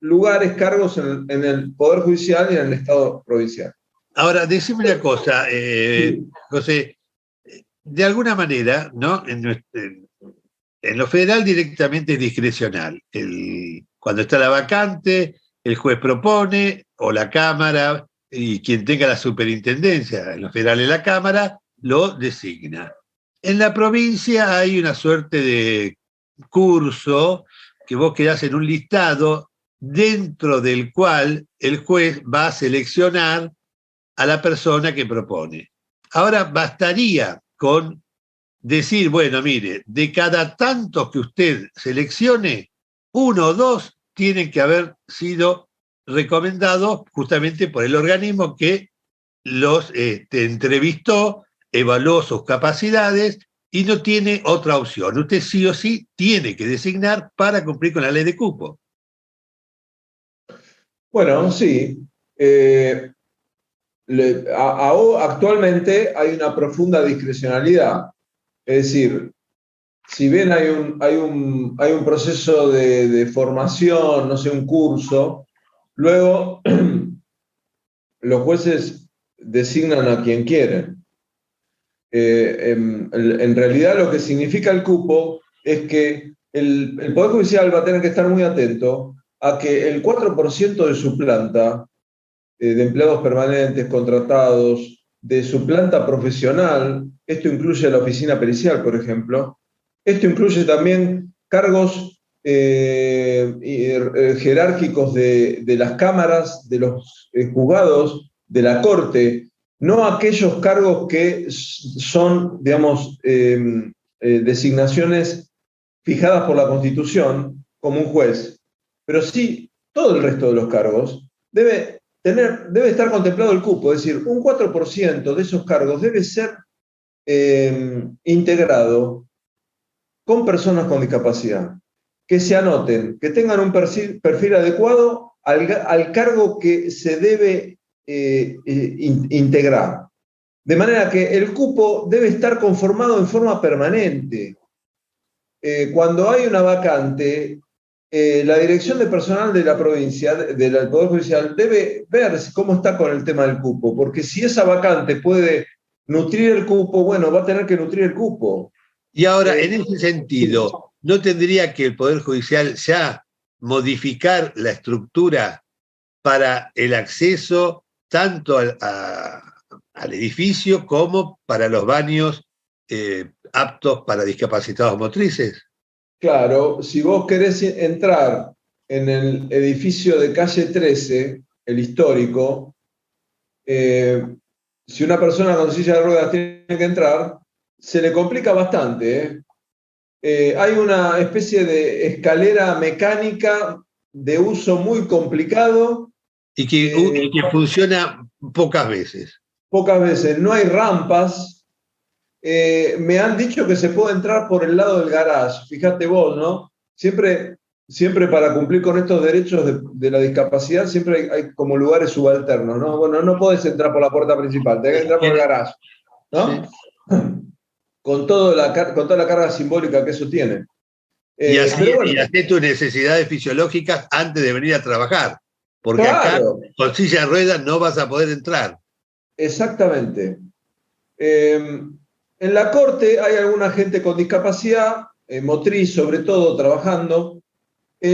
Speaker 2: lugares, cargos en el Poder Judicial y en el Estado provincial.
Speaker 1: Ahora, decime una cosa,
Speaker 2: Sí.
Speaker 1: José, de alguna manera, ¿no? En lo federal directamente es discrecional. Cuando está la vacante, el juez propone, o la Cámara, y quien tenga la superintendencia, en lo federal es la Cámara, lo designa. En la provincia hay una suerte de curso que vos quedás en un listado dentro del cual el juez va a seleccionar a la persona que propone. Ahora bastaría con decir, bueno, mire, de cada tantos que usted seleccione, 1 o 2 tienen que haber sido recomendados justamente por el organismo que los entrevistó, evaluó sus capacidades y no tiene otra opción. Usted sí o sí tiene que designar para cumplir con la ley de cupo.
Speaker 2: Bueno, sí. Actualmente hay una profunda discrecionalidad. Es decir, si bien hay un proceso de formación, no sé, un curso, luego los jueces designan a quien quieren. En realidad lo que significa el cupo es que el Poder Judicial va a tener que estar muy atento a que el 4% de su planta, de empleados permanentes, contratados, de su planta profesional, esto incluye la oficina pericial, por ejemplo, esto incluye también cargos jerárquicos de las cámaras, de los juzgados, de la corte, no aquellos cargos que son, digamos, designaciones fijadas por la Constitución, como un juez, pero sí todo el resto de los cargos debe estar contemplado el cupo, es decir, un 4% de esos cargos debe ser integrado con personas con discapacidad, que se anoten, que tengan un perfil adecuado al cargo que se debe integrar. De manera que el cupo debe estar conformado en forma permanente. Cuando hay una vacante, la dirección de personal de la provincia, del Poder Judicial, debe ver cómo está con el tema del cupo, porque si esa vacante puede nutrir el cupo, bueno, va a tener que nutrir el cupo.
Speaker 1: Y ahora, en ese sentido, ¿no tendría que el Poder Judicial ya modificar la estructura para el acceso tanto al edificio como para los baños aptos para discapacitados motrices?
Speaker 2: Claro, si vos querés entrar en el edificio de calle 13, el histórico, si una persona con silla de ruedas tiene que entrar, se le complica bastante. Hay una especie de escalera mecánica de uso muy complicado.
Speaker 1: Y que funciona pocas veces.
Speaker 2: Pocas veces. No hay rampas. Me han dicho que se puede entrar por el lado del garage. Fíjate vos, ¿no? Siempre para cumplir con estos derechos de la discapacidad, siempre hay como lugares subalternos, ¿no? Bueno, no podés entrar por la puerta principal, tenés que entrar por el garage, ¿no? Sí. Con toda la carga simbólica que eso tiene.
Speaker 1: Y hacer tus necesidades fisiológicas antes de venir a trabajar, porque claro, acá con silla de ruedas no vas a poder entrar.
Speaker 2: Exactamente. En la corte hay alguna gente con discapacidad, motriz sobre todo, trabajando.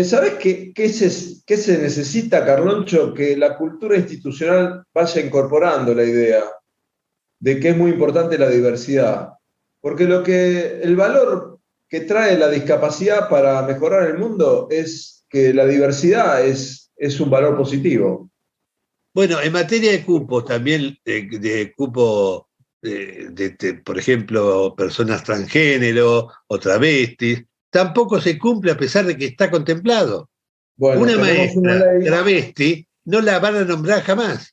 Speaker 2: ¿Sabés qué se necesita, Carloncho? Que la cultura institucional vaya incorporando la idea de que es muy importante la diversidad. Porque el valor que trae la discapacidad para mejorar el mundo es que la diversidad es un valor positivo.
Speaker 1: Bueno, en materia de cupos, también de cupo, por ejemplo, personas transgénero o travestis, tampoco se cumple a pesar de que está contemplado. Bueno, una maestra travesti no la van a nombrar jamás.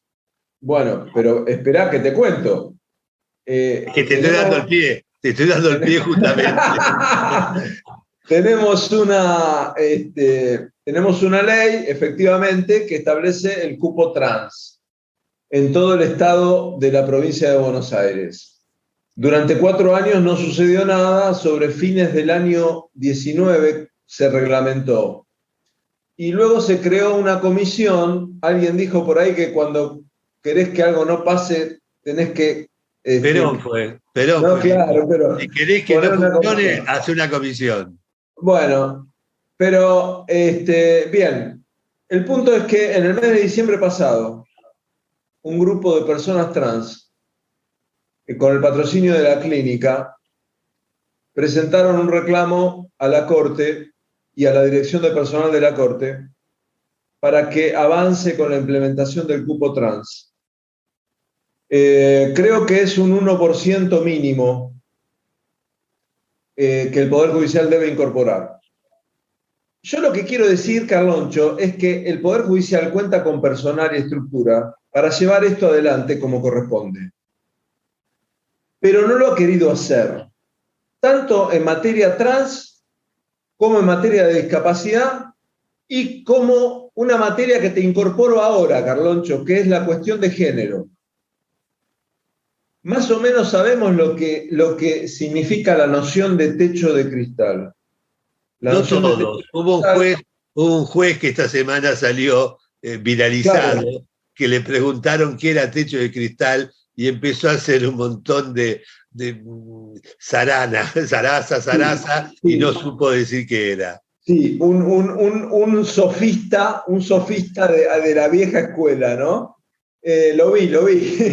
Speaker 2: Bueno, pero esperá que te cuento.
Speaker 1: Que te estoy dando el pie, justamente.
Speaker 2: Tenemos una ley, efectivamente, que establece el cupo trans en todo el estado de la provincia de Buenos Aires. Durante 4 años no sucedió nada, sobre fines del año 19 se reglamentó. Y luego se creó una comisión, alguien dijo por ahí que cuando querés que algo no pase, tenés que...
Speaker 1: Perón fue.
Speaker 2: No, claro, pero...
Speaker 1: Si querés que no funcione, hace una comisión.
Speaker 2: Bueno, pero bien, el punto es que en el mes de diciembre pasado, un grupo de personas trans, con el patrocinio de la clínica, presentaron un reclamo a la Corte y a la dirección de personal de la Corte para que avance con la implementación del cupo trans. Creo que es un 1% mínimo que el Poder Judicial debe incorporar. Yo lo que quiero decir, Carloncho, es que el Poder Judicial cuenta con personal y estructura para llevar esto adelante como corresponde. Pero no lo ha querido hacer, tanto en materia trans como en materia de discapacidad y como una materia que te incorporo ahora, Carloncho, que es la cuestión de género. Más o menos sabemos lo que significa la noción de techo de cristal.
Speaker 1: No todos. Hubo un juez que esta semana salió viralizado, claro, que le preguntaron qué era techo de cristal y empezó a hacer un montón de zaraza, sí, y no supo decir qué era.
Speaker 2: Sí, un sofista de la vieja escuela, ¿no? Lo vi,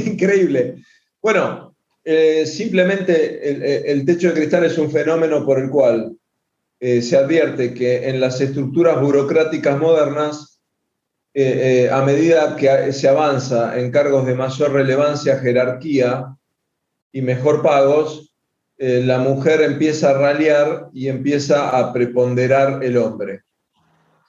Speaker 2: increíble. Bueno, simplemente el techo de cristal es un fenómeno por el cual se advierte que en las estructuras burocráticas modernas, a medida que se avanza en cargos de mayor relevancia, jerarquía y mejor pagos, la mujer empieza a ralear y empieza a preponderar el hombre.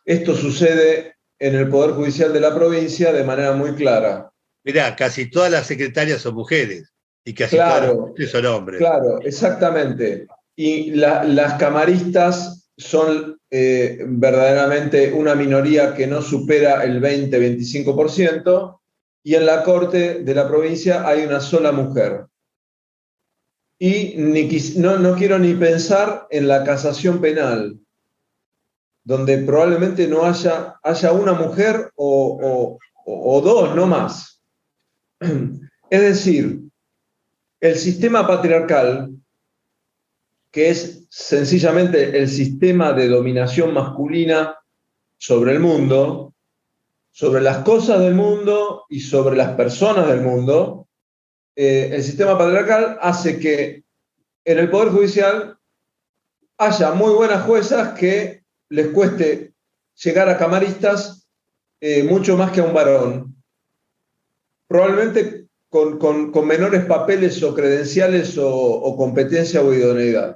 Speaker 2: Esto sucede en el Poder Judicial de la provincia de manera muy clara.
Speaker 1: Mirá, casi todas las secretarias son mujeres y casi todas las mujeres son hombres.
Speaker 2: Claro, exactamente. Y las camaristas son verdaderamente una minoría que no supera el 20-25%, y en la Corte de la provincia hay una sola mujer. Y no quiero ni pensar en la casación penal, donde probablemente no haya una mujer o dos, no más. Es decir, el sistema patriarcal, que es sencillamente el sistema de dominación masculina sobre el mundo, sobre las cosas del mundo y sobre las personas del mundo, el sistema patriarcal hace que en el Poder Judicial haya muy buenas juezas que les cueste llegar a camaristas mucho más que a un varón, probablemente con menores papeles o credenciales o competencia o idoneidad.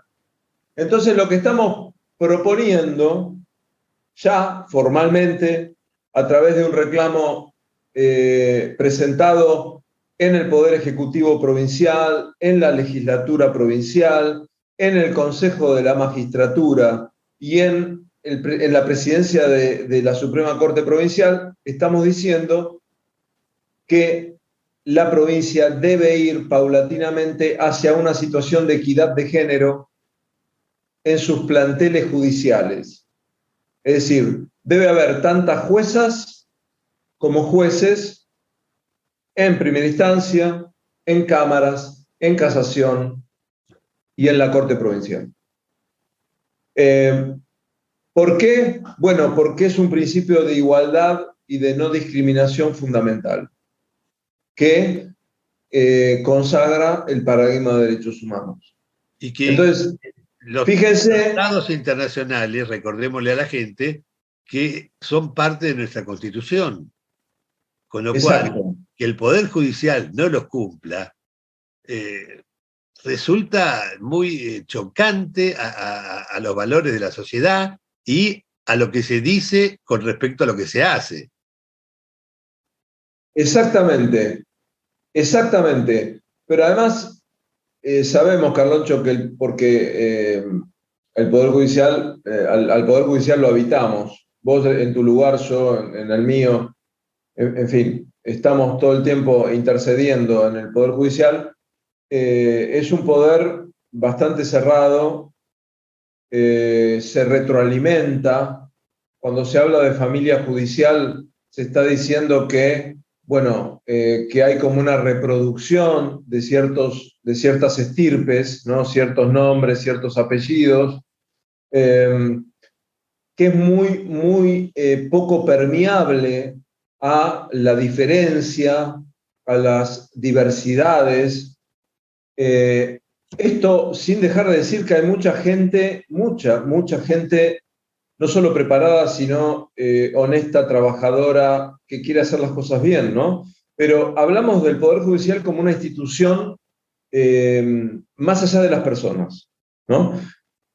Speaker 2: Entonces, lo que estamos proponiendo ya formalmente, a través de un reclamo presentado en el Poder Ejecutivo Provincial, en la Legislatura Provincial, en el Consejo de la Magistratura y en la Presidencia de la Suprema Corte Provincial, estamos diciendo que la provincia debe ir paulatinamente hacia una situación de equidad de género en sus planteles judiciales. Es decir, debe haber tantas juezas como jueces en primera instancia, en cámaras, en casación y en la Corte Provincial. ¿Por qué? Bueno, porque es un principio de igualdad y de no discriminación fundamental que consagra el paradigma de derechos humanos.
Speaker 1: Y que entonces, fíjense, los tratados internacionales, recordémosle a la gente, que son parte de nuestra Constitución. Con lo cual, que el Poder Judicial no los cumpla, resulta muy chocante a los valores de la sociedad y a lo que se dice con respecto a lo que se hace.
Speaker 2: Exactamente. Pero además, sabemos, Carloncho, que porque el Poder Judicial, al Poder Judicial lo habitamos. Vos en tu lugar, yo en el mío. En fin, estamos todo el tiempo intercediendo en el Poder Judicial. Es un poder bastante cerrado, se retroalimenta. Cuando se habla de familia judicial, se está diciendo que, bueno, que hay como una reproducción de ciertas estirpes, ¿no? Ciertos nombres, ciertos apellidos, que es muy poco permeable a la diferencia, a las diversidades. Esto sin dejar de decir que hay mucha gente no solo preparada, sino honesta, trabajadora, que quiere hacer las cosas bien, ¿no? Pero hablamos del Poder Judicial como una institución más allá de las personas, ¿no?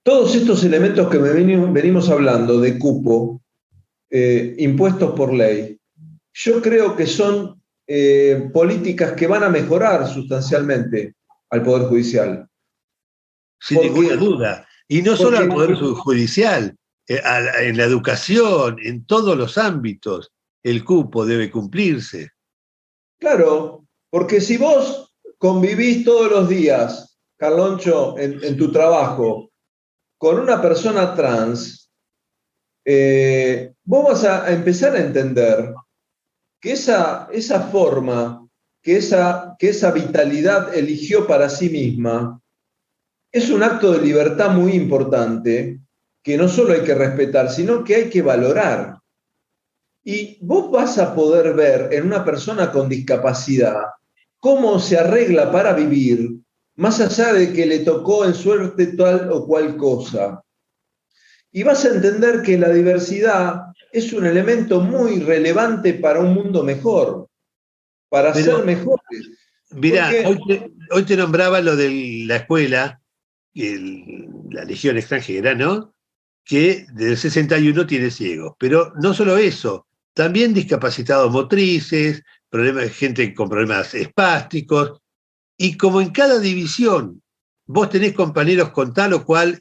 Speaker 2: Todos estos elementos que venimos hablando de cupo, impuestos por ley, yo creo que son políticas que van a mejorar sustancialmente al Poder Judicial.
Speaker 1: Sin ninguna duda. Y no solo al Poder Judicial, en la educación, en todos los ámbitos, el cupo debe cumplirse.
Speaker 2: Claro, porque si vos convivís todos los días, Carloncho, en tu trabajo, con una persona trans, vos vas a empezar a entender que esa forma, que esa vitalidad eligió para sí misma, es un acto de libertad muy importante que no solo hay que respetar, sino que hay que valorar. Y vos vas a poder ver en una persona con discapacidad cómo se arregla para vivir, más allá de que le tocó en suerte tal o cual cosa. Y vas a entender que la diversidad es un elemento muy relevante para un mundo mejor, para ser mejores.
Speaker 1: Mirá, hoy te nombraba lo de la escuela, la Legión extranjera, ¿no? Que desde el 61 tiene ciegos. Pero no solo eso, también discapacitados motrices, gente con problemas espásticos, y como en cada división vos tenés compañeros con tal o cual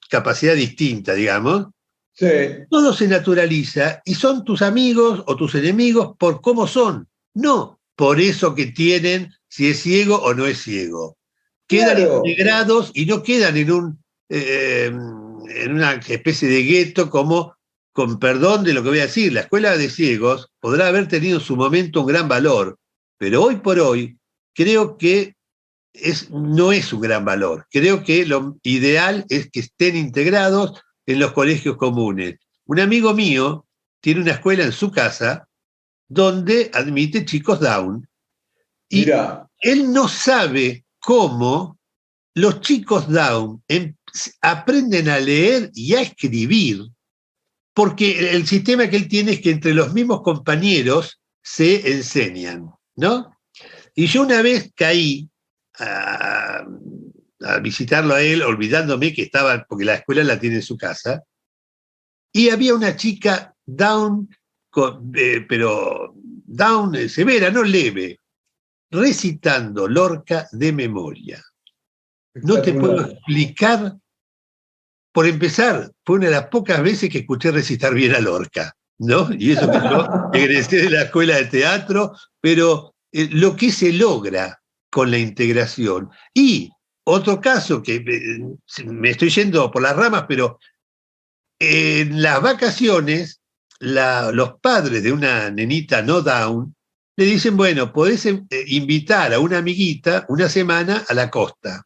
Speaker 1: capacidad distinta, digamos,
Speaker 2: sí,
Speaker 1: todo se naturaliza y son tus amigos o tus enemigos por cómo son, no por eso que tienen, si es ciego o no es ciego. Quedan integrados y no quedan en una especie de gueto como, con perdón de lo que voy a decir, la escuela de ciegos podrá haber tenido en su momento un gran valor, pero hoy por hoy creo que no es un gran valor. Creo que lo ideal es que estén integrados en los colegios comunes. Un amigo mío tiene una escuela en su casa donde admite chicos Down. Y
Speaker 2: Mirá.
Speaker 1: Él no sabe cómo los chicos Down aprenden a leer y a escribir, porque el sistema que él tiene es que entre los mismos compañeros se enseñan, ¿no? Y yo una vez caí a visitarlo a él, olvidándome que estaba, porque la escuela la tiene en su casa, y había una chica Down, pero Down severa, no leve, recitando Lorca de memoria. No te puedo explicar. Por empezar, fue una de las pocas veces que escuché recitar bien a Lorca, ¿no? Y eso que yo egresé de la escuela de teatro, pero lo que se logra con la integración. Y otro caso que me estoy yendo por las ramas, pero en las vacaciones, los padres de una nenita no Down le dicen, bueno, podés invitar a una amiguita una semana a la costa.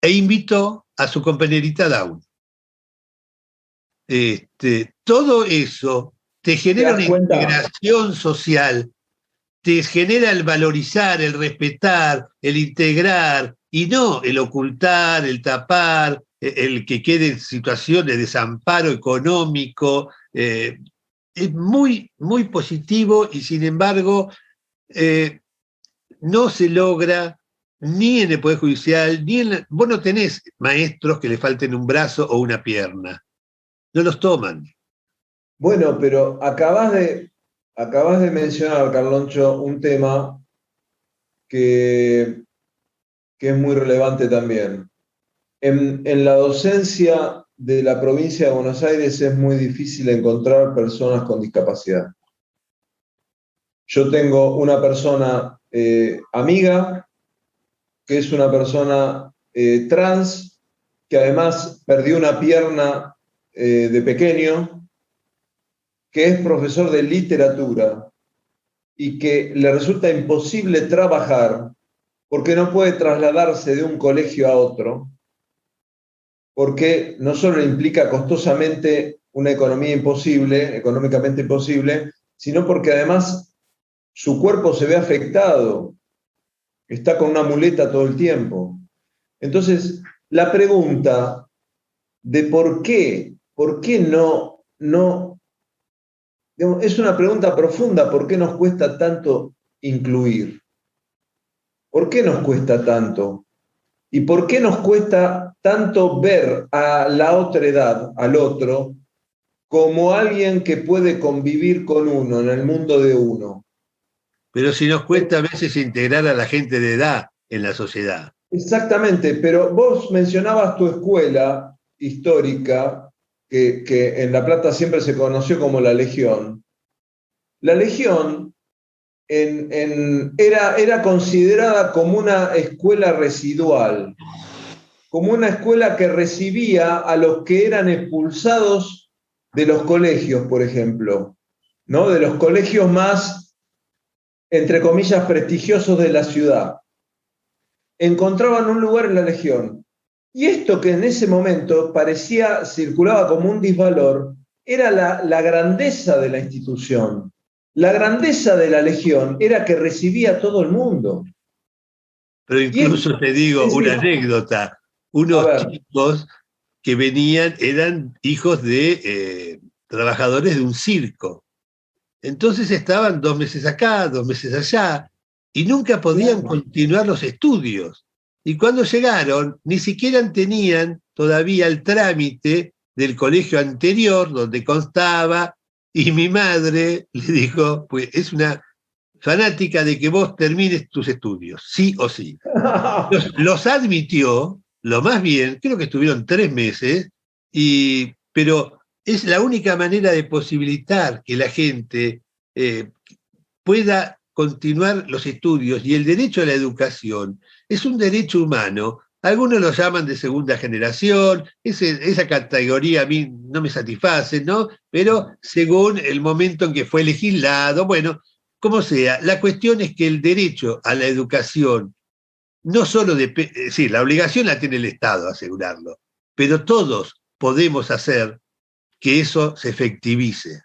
Speaker 1: E invitó a su compañerita Down. Todo eso te genera una integración social, te genera el valorizar, el respetar, el integrar, y no el ocultar, el tapar, el que quede en situación de desamparo económico. Es muy, muy positivo y sin embargo no se logra ni en el Poder Judicial, vos no tenés maestros que le falten un brazo o una pierna. No los toman.
Speaker 2: Bueno, pero acabas de mencionar, Carloncho, un tema que es muy relevante también. En la docencia de la provincia de Buenos Aires es muy difícil encontrar personas con discapacidad. Yo tengo una persona amiga, que es una persona trans, que además perdió una pierna de pequeño, que es profesor de literatura y que le resulta imposible trabajar porque no puede trasladarse de un colegio a otro, porque no solo implica costosamente una economía imposible, económicamente imposible, sino porque además su cuerpo se ve afectado, está con una muleta todo el tiempo. Entonces, la pregunta de por qué ¿por qué no? Digamos, es una pregunta profunda, ¿por qué nos cuesta tanto incluir? ¿Por qué nos cuesta tanto? ¿Y por qué nos cuesta tanto ver a la otra edad, al otro, como alguien que puede convivir con uno en el mundo de uno?
Speaker 1: Pero si nos cuesta a veces integrar a la gente de edad en la sociedad.
Speaker 2: Exactamente, pero vos mencionabas tu escuela histórica, que en La Plata siempre se conoció como la Legión. La Legión era considerada como una escuela residual, como una escuela que recibía a los que eran expulsados de los colegios, por ejemplo, ¿no? De los colegios más, entre comillas, prestigiosos de la ciudad. Encontraban un lugar en la Legión. Y esto que en ese momento circulaba como un disvalor, era la grandeza de la institución. La grandeza de la Legión era que recibía a todo el mundo.
Speaker 1: Pero incluso te digo una anécdota. Unos chicos que venían eran hijos de trabajadores de un circo. Entonces estaban 2 meses acá, 2 meses allá, y nunca podían continuar los estudios. Y cuando llegaron, ni siquiera tenían todavía el trámite del colegio anterior, donde constaba, y mi madre le dijo, pues es una fanática de que vos termines tus estudios, sí o sí. Los admitió, lo más bien, creo que estuvieron 3 meses, pero es la única manera de posibilitar que la gente pueda continuar los estudios, y el derecho a la educación es un derecho humano. Algunos lo llaman de segunda generación, esa categoría a mí no me satisface, ¿no? Pero según el momento en que fue legislado, bueno, como sea, la cuestión es que el derecho a la educación no solo sí, la obligación la tiene el Estado asegurarlo, pero todos podemos hacer que eso se efectivice.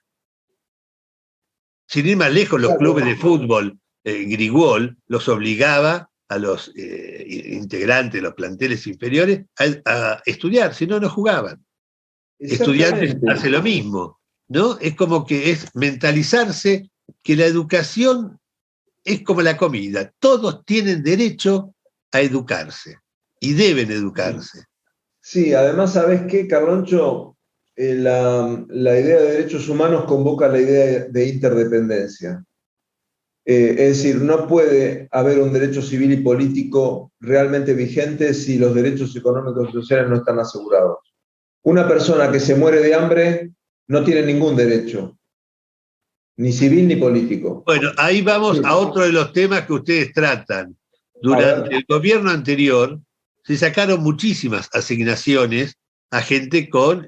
Speaker 1: Sin ir más lejos, los clubes de fútbol, Grigol los obligaba a los integrantes de los planteles inferiores a estudiar, si no, no jugaban. Estudiantes hace lo mismo, ¿no? Es como que es mentalizarse que la educación es como la comida, todos tienen derecho a educarse y deben educarse.
Speaker 2: Sí, además, ¿sabes qué, Carloncho? La idea de derechos humanos convoca la idea de interdependencia. Es decir, no puede haber un derecho civil y político realmente vigente si los derechos económicos y sociales no están asegurados. Una persona que se muere de hambre no tiene ningún derecho, ni civil ni político.
Speaker 1: Bueno, ahí vamos a otro de los temas que ustedes tratan. Durante el gobierno anterior se sacaron muchísimas asignaciones a gente con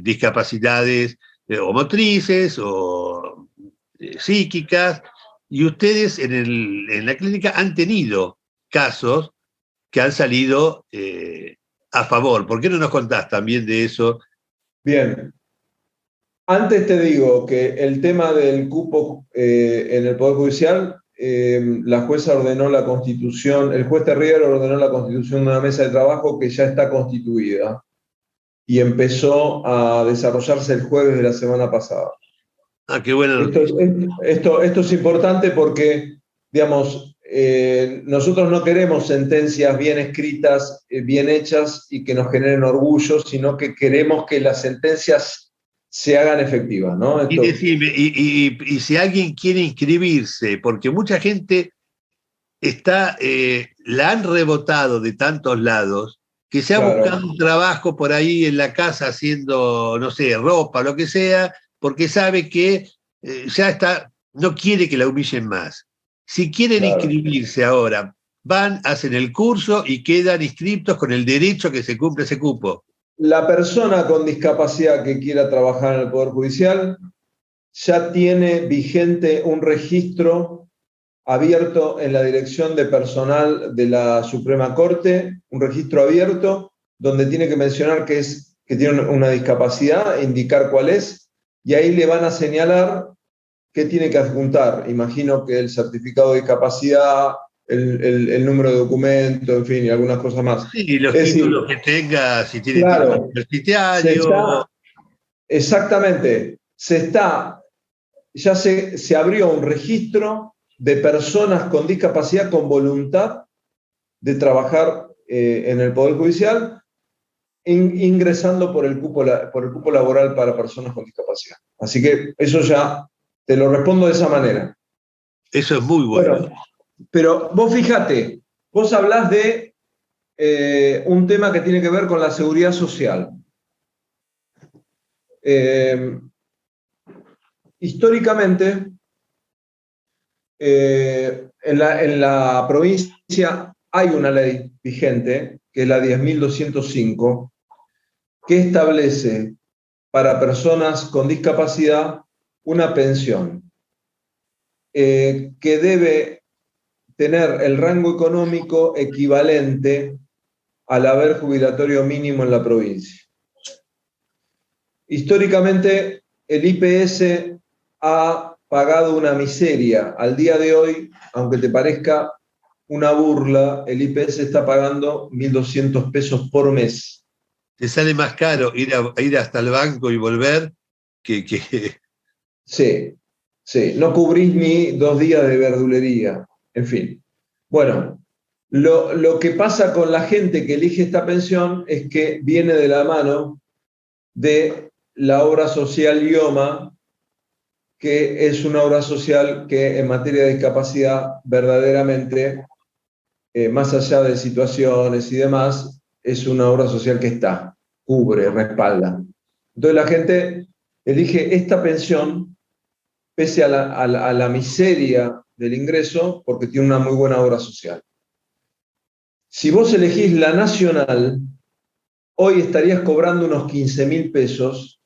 Speaker 1: discapacidades o motrices o psíquicas, y ustedes en la clínica han tenido casos que han salido a favor. ¿Por qué no nos contás también de eso?
Speaker 2: Bien. Antes te digo que el tema del cupo en el Poder Judicial, la jueza ordenó la constitución, el juez Terrier ordenó la constitución de una mesa de trabajo que ya está constituida y empezó a desarrollarse el jueves de la semana pasada.
Speaker 1: Ah, qué buena
Speaker 2: noticia. Esto es importante porque, digamos, nosotros no queremos sentencias bien escritas, bien hechas y que nos generen orgullo, sino que queremos que las sentencias se hagan efectivas, ¿no?
Speaker 1: Y decime, y si alguien quiere inscribirse, porque mucha gente la han rebotado de tantos lados, que se ha buscado un trabajo por ahí en la casa haciendo, no sé, ropa, lo que sea, porque sabe que ya está, no quiere que la humillen más. Si quieren inscribirse ahora, van, hacen el curso y quedan inscriptos con el derecho a que se cumpla ese cupo.
Speaker 2: La persona con discapacidad que quiera trabajar en el Poder Judicial ya tiene vigente un registro abierto en la Dirección de Personal de la Suprema Corte, un registro abierto donde tiene que mencionar que tiene una discapacidad, indicar cuál es, y ahí le van a señalar qué tiene que adjuntar. Imagino que el certificado de discapacidad, el número de documento, en fin, y algunas cosas más.
Speaker 1: Sí, los títulos que tenga, si tiene título universitario.
Speaker 2: exactamente, ya se abrió un registro de personas con discapacidad con voluntad de trabajar en el Poder Judicial, ingresando por el cupo laboral para personas con discapacidad. Así que eso ya te lo respondo de esa manera.
Speaker 1: Eso es muy bueno.
Speaker 2: Bueno, pero vos fíjate, vos hablás de un tema que tiene que ver con la seguridad social. Históricamente, en la provincia hay una ley vigente, que es la 10.205, que establece para personas con discapacidad una pensión que debe tener el rango económico equivalente al haber jubilatorio mínimo en la provincia. Históricamente, el IPS ha pagado una miseria. Al día de hoy, aunque te parezca una burla, el IPS está pagando 1.200 pesos por mes.
Speaker 1: Te sale más caro ir hasta el banco y volver que...
Speaker 2: Sí, sí, no cubrís ni 2 días de verdulería, en fin. Bueno, lo que pasa con la gente que elige esta pensión es que viene de la mano de la obra social IOMA, que es una obra social que en materia de discapacidad verdaderamente, más allá de situaciones y demás, es una obra social que cubre, respalda. Entonces la gente elige esta pensión pese a la miseria del ingreso, porque tiene una muy buena obra social. Si vos elegís la nacional, hoy estarías cobrando unos 15.000 pesos,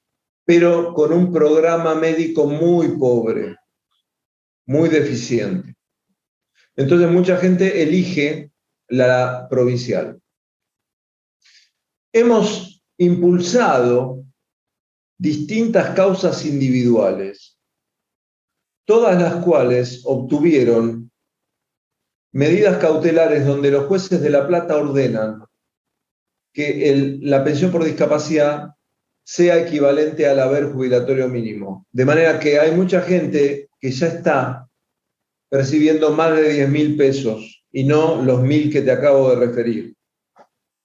Speaker 2: pero con un programa médico muy pobre, muy deficiente. Entonces mucha gente elige la provincial. Hemos impulsado distintas causas individuales, todas las cuales obtuvieron medidas cautelares donde los jueces de La Plata ordenan que la pensión por discapacidad sea equivalente al haber jubilatorio mínimo. De manera que hay mucha gente que ya está percibiendo más de 10.000 pesos y no los 1.000 que te acabo de referir.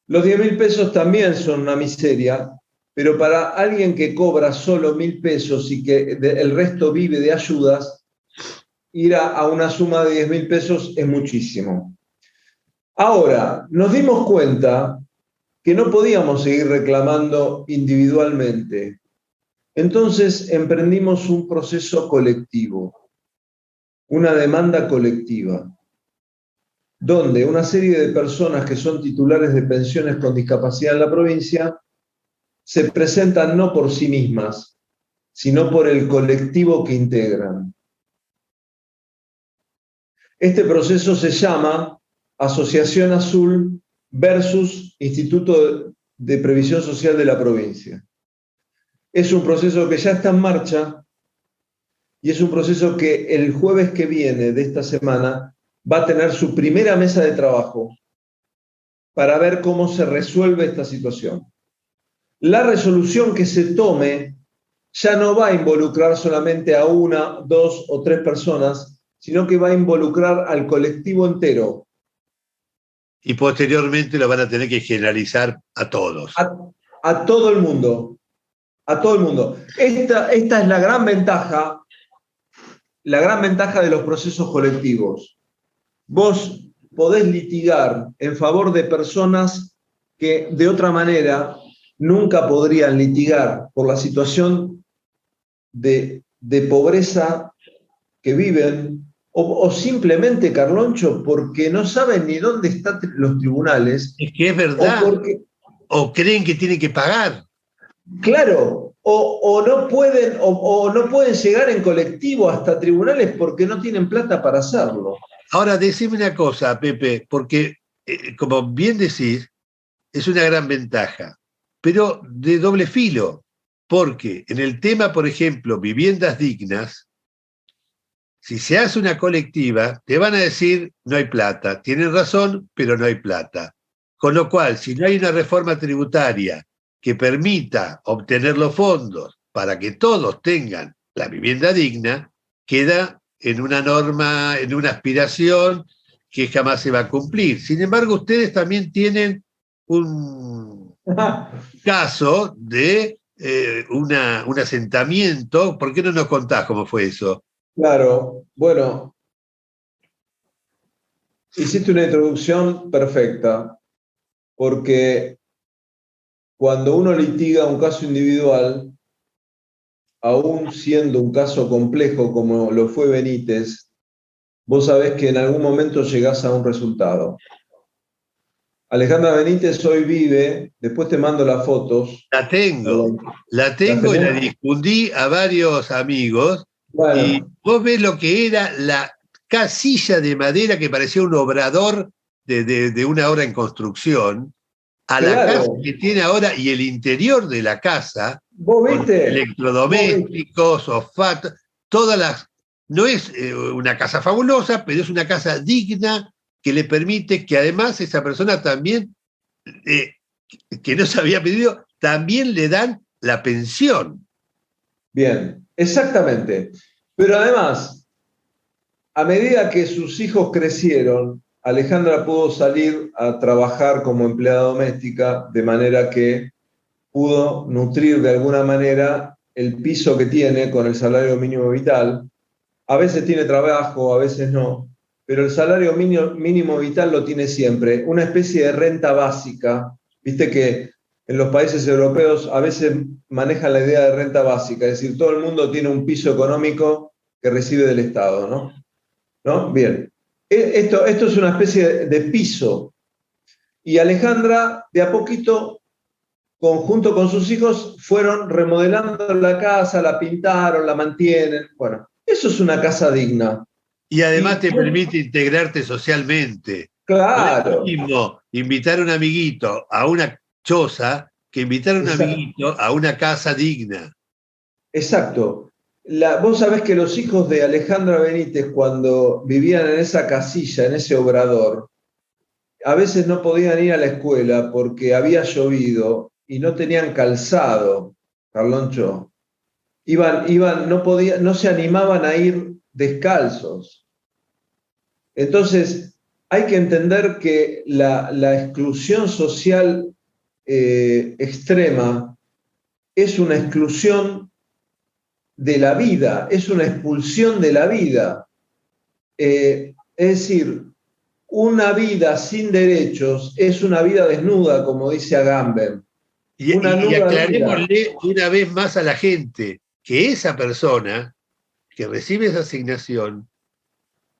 Speaker 2: Los 10.000 pesos también son una miseria, pero para alguien que cobra solo 1.000 pesos y que el resto vive de ayudas, ir a una suma de 10.000 pesos es muchísimo. Ahora, nos dimos cuenta que no podíamos seguir reclamando individualmente. Entonces emprendimos un proceso colectivo, una demanda colectiva, donde una serie de personas que son titulares de pensiones con discapacidad en la provincia se presentan no por sí mismas, sino por el colectivo que integran. Este proceso se llama Asociación Azul versus Instituto de Previsión Social de la provincia. Es un proceso que ya está en marcha y es un proceso que el jueves que viene de esta semana va a tener su primera mesa de trabajo para ver cómo se resuelve esta situación. La resolución que se tome ya no va a involucrar solamente a 1, 2 o 3 personas, sino que va a involucrar al colectivo entero.
Speaker 1: Y posteriormente lo van a tener que generalizar a todos.
Speaker 2: A todo el mundo. A todo el mundo. Esta es la gran ventaja de los procesos colectivos. Vos podés litigar en favor de personas que de otra manera nunca podrían litigar por la situación de pobreza que viven, o simplemente, Carloncho, porque no saben ni dónde están los tribunales.
Speaker 1: Es que es verdad. O creen que tienen que pagar.
Speaker 2: Claro, o no pueden llegar en colectivo hasta tribunales porque no tienen plata para hacerlo.
Speaker 1: Ahora, decime una cosa, Pepe, porque, como bien decís, es una gran ventaja, pero de doble filo, porque en el tema, por ejemplo, viviendas dignas, si se hace una colectiva, te van a decir, no hay plata. Tienen razón, pero no hay plata. Con lo cual, si no hay una reforma tributaria que permita obtener los fondos para que todos tengan la vivienda digna, queda en una norma, en una aspiración que jamás se va a cumplir. Sin embargo, ustedes también tienen un caso de un asentamiento. ¿Por qué no nos contás cómo fue eso?
Speaker 2: Claro, bueno, hiciste una introducción perfecta, porque cuando uno litiga un caso individual, aún siendo un caso complejo como lo fue Benítez, vos sabés que en algún momento llegás a un resultado. Alejandra Benítez hoy vive, después te mando las fotos.
Speaker 1: La tengo y la difundí a varios amigos.
Speaker 2: Bueno.
Speaker 1: Y vos ves lo que era la casilla de madera que parecía un obrador de una obra en construcción, a la
Speaker 2: Claro.
Speaker 1: casa que tiene ahora y el interior de la casa,
Speaker 2: ¿Vos
Speaker 1: con
Speaker 2: viste?
Speaker 1: electrodomésticos, sofá, todas las... No es una casa fabulosa, pero es una casa digna que le permite que además esa persona también, que no se había pedido, también le dan la pensión.
Speaker 2: Bien, exactamente. Pero además, a medida que sus hijos crecieron, Alejandra pudo salir a trabajar como empleada doméstica, de manera que pudo nutrir de alguna manera el piso que tiene con el salario mínimo vital. A veces tiene trabajo, a veces no, pero el salario mínimo vital lo tiene siempre, una especie de renta básica. Viste que en los países europeos a veces manejan la idea de renta básica, es decir, todo el mundo tiene un piso económico que recibe del Estado, ¿no? ¿No? Bien. Esto es una especie de piso. Y Alejandra, de a poquito, junto con sus hijos, fueron remodelando la casa, la pintaron, la mantienen. Bueno, eso es una casa digna.
Speaker 1: Y además te permite integrarte socialmente.
Speaker 2: Claro.
Speaker 1: No es lo mismo invitar a un amiguito a una choza que invitar a un amiguito a una casa digna.
Speaker 2: Exacto. Vos sabés que los hijos de Alejandra Benítez, cuando vivían en esa casilla, en ese obrador, a veces no podían ir a la escuela porque había llovido y no tenían calzado, Carloncho. No se animaban a ir descalzos. Entonces, hay que entender que la exclusión social extrema es una exclusión de la vida, es una expulsión de la vida. Es decir, una vida sin derechos es una vida desnuda, como dice Agamben.
Speaker 1: Y aclarémosle una vez más a la gente que esa persona que recibe esa asignación,